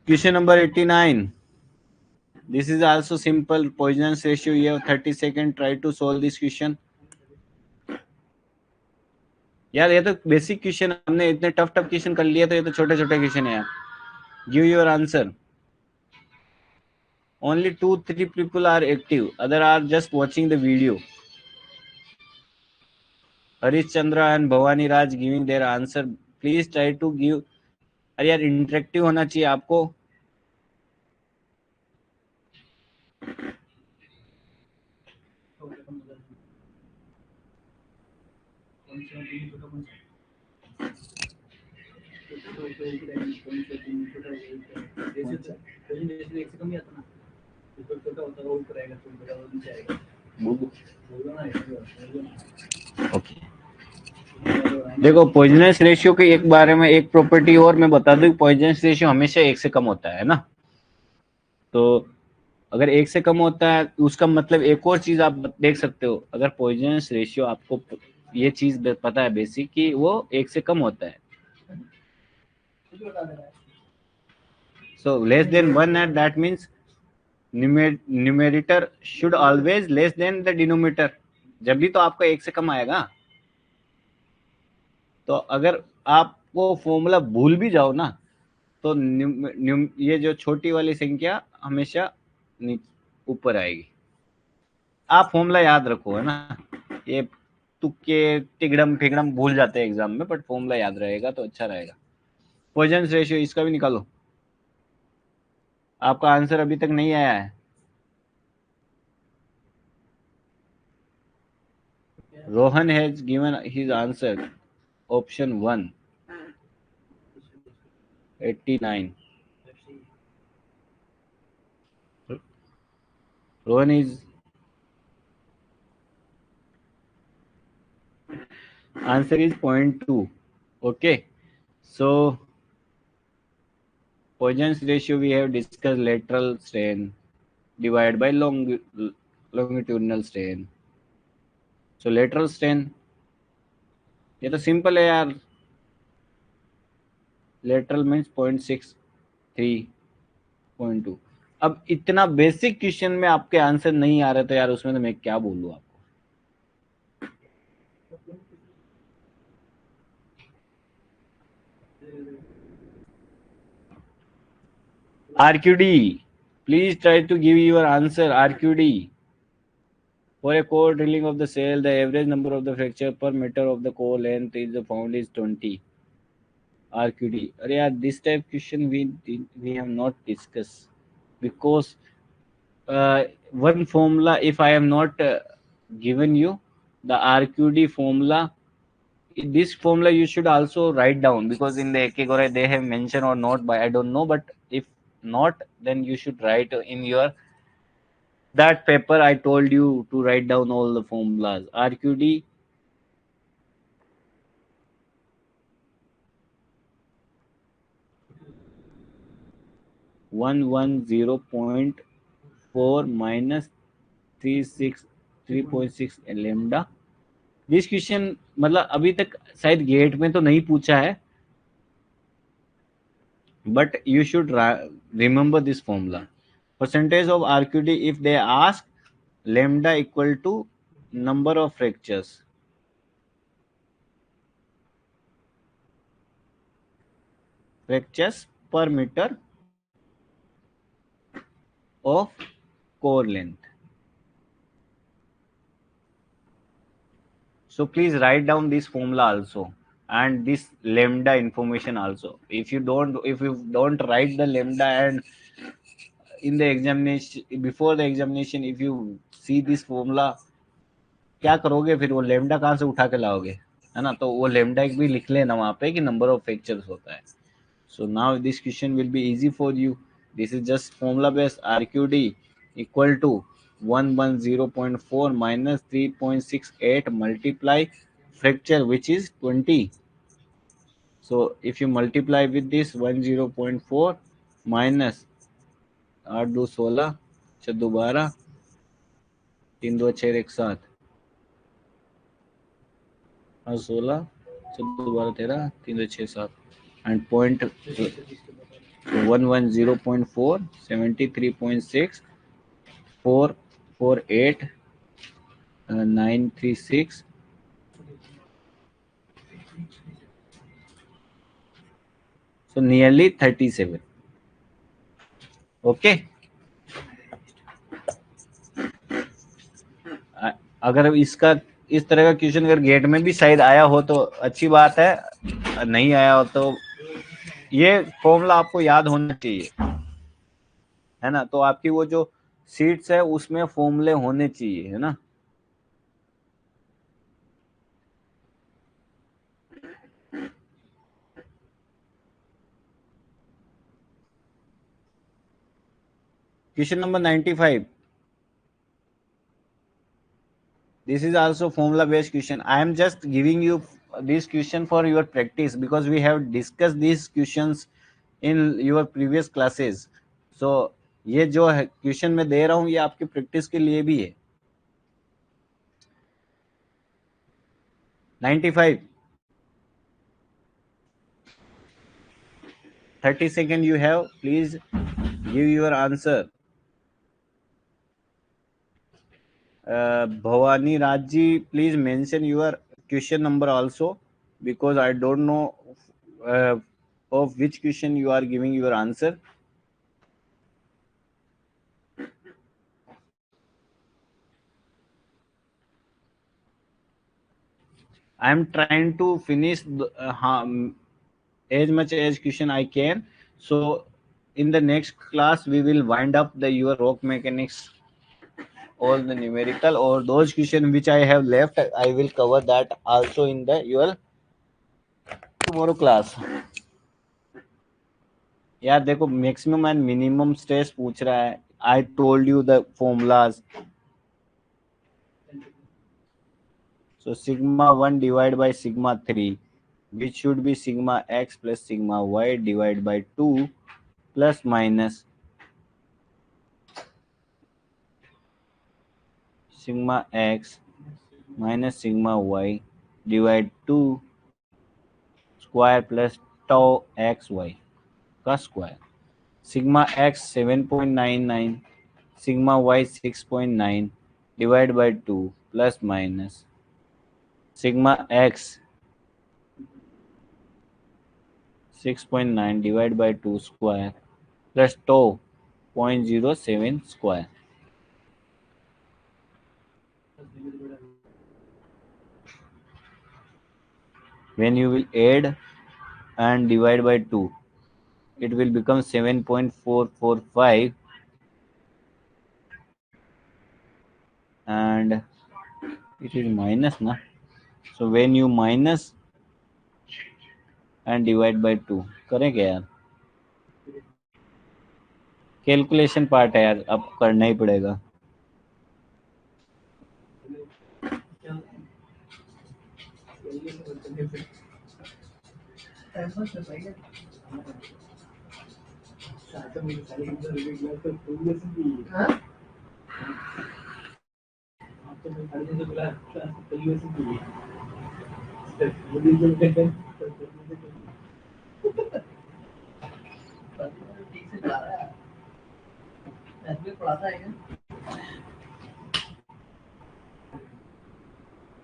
Question number 89. This is also simple. Poisson's ratio. You have 30 seconds. Try to solve this question. यार ये तो बेसिक क्वेश्चन, हमने इतने टफ क्वेश्चन कर लिया, तो ये तो छोटे छोटे क्वेश्चन है यार. Give your answer. Only 2-3 people are active. Other are just watching the video. Harish Chandra and Bhavani Raj giving their answer. Please try to give. अरे यार इंटरेक्टिव होना चाहिए आपको. ओके, देखो पॉइजनस रेशियो के एक बारे में एक प्रॉपर्टी और मैं बता दूं. पॉइजनस रेशियो हमेशा 1 से कम होता है ना. तो अगर 1 से कम होता है उसका मतलब एक और चीज आप देख सकते हो. अगर पॉइजनस रेशियो आपको ये चीज पता है बेसिक कि वो 1 से कम होता है. So less than 1, and that means numerator should always less than the denominator. जब भी तो आपका 1 से कम आएगा. तो अगर आपको फॉर्मूला भूल भी जाओ ना, तो ये जो छोटी वाली संख्या हमेशा ऊपर आएगी. आप फॉर्मूला याद रखो, है ना. ये तुक्के टिगड़म फिगड़म भूल जाते हैं एग्जाम में, बट फॉर्मूला याद रहेगा तो अच्छा रहेगा. पॉइजनस रेशियो इसका भी निकालो. आपका आंसर अभी तक नहीं आया है. Rohan has given his answer option 1 89. Rohan is answer is 0.2. Okay, so Poisson's ratio we have discussed lateral strain divided by longitudinal strain. So lateral strain ये तो सिंपल है यार. lateral means 0.63 0.2। अब इतना बेसिक क्वेश्चन में आपके आंसर नहीं आ रहे तो यार उसमें तो मैं क्या बोलूं आपको। RQD, please try to give your answer. RQD. For a core drilling of the cell, the average number of the fracture per meter of the core length is found is 20. RQD. अरे यार, this type question we have not discussed because one formula, if I am not given you the RQD formula, this formula you should also write down, because in the Ekegore they have mentioned or not, by I don't know, but if not, then you should write in your that paper I told you to write down all the formulas. RQD, 110.4 minus 3.6 lambda. This question मतलब अभी तक शायद gate में तो नहीं पूछा है, but you should remember this formula. Percentage of RQD if they ask lambda equal to number of fractures. Fractures per meter of core length. So please write down this formula also and this lambda information also. If you don't write the lambda, and in the examination, before the examination, if you see this formula, क्या करोगे फिर? वो lambda कहाँ से उठा के लाओगे, है ना? तो वो लेमडा एक भी लिख लेना वहां पे कि नंबर ऑफ फ्रैक्चर्स होता है. So now this question will be easy for you. This is just formula based. RQD equal to 110.4 minus 3.68 multiply fracture, which is 20. So if you multiply with this 10.4 minus 8 2 16 4 2 12 3 2 6 1 7 और 16 4 2 12 13 3 2 6 7 and point 110.4 73.6 448 936 so nearly 37. Okay. अगर इसका इस तरह का question अगर gate में भी शायद आया हो तो अच्छी बात है, नहीं आया हो तो ये फॉर्मूला आपको याद होना चाहिए, है ना? तो आपकी वो जो सीट्स है उसमें फॉर्मूले होने चाहिए, है ना? Question number 95. This is also formula based question. I am just giving you this question for your practice because we have discussed these questions in your previous classes. So ये जो क्वेश्चन मैं दे रहा हूँ ये आपकी प्रैक्टिस के लिए भी है. 95. 30 seconds you have. Please give your answer. Bhavani Rajji, please mention your question number also, because I don't know of which question you are giving your answer. I am trying to finish as much as question I can. So in the next class we will wind up the your rock mechanics, all the numerical, or those questions which I have left I will cover that also in the your tomorrow class. यार देखो, maximum and minimum stress पूछ रहा है. I told you the formulas. So sigma 1 divided by sigma 3, which should be sigma x plus sigma y divided by 2 plus minus sigma x minus sigma y divided 2 square plus tau xy का square. sigma x 7.99, sigma y 6.9 divided by 2 plus minus sigma x 6.9 divided by 2 square plus tau 0.07 square. When you will add and divide by 2, it will become 7.445, and it is minus na. So when you minus and divide by 2 करेंगे यार, calculation part है यार, अब करना ही पड़ेगा.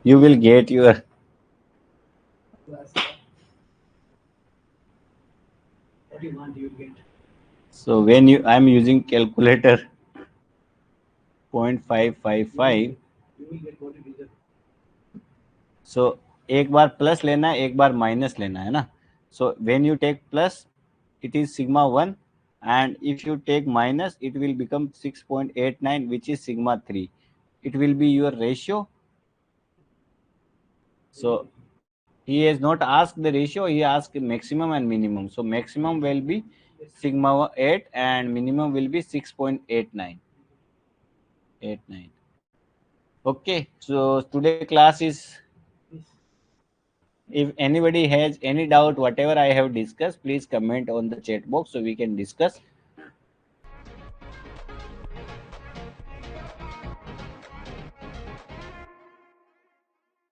You will get your. So when you, I am using calculator 0.555. So एक बार plus लेना है, एक बार माइनस लेना है ना. So when you take plus, it is sigma 1, and if you take minus, it will become 6.89, which is sigma 3. It will be your ratio. So he has not asked the ratio, he asked maximum and minimum. So maximum will be sigma 8 and minimum will be 6.89. Okay, so today class is, if anybody has any doubt whatever I have discussed, please comment on the chat box so we can discuss.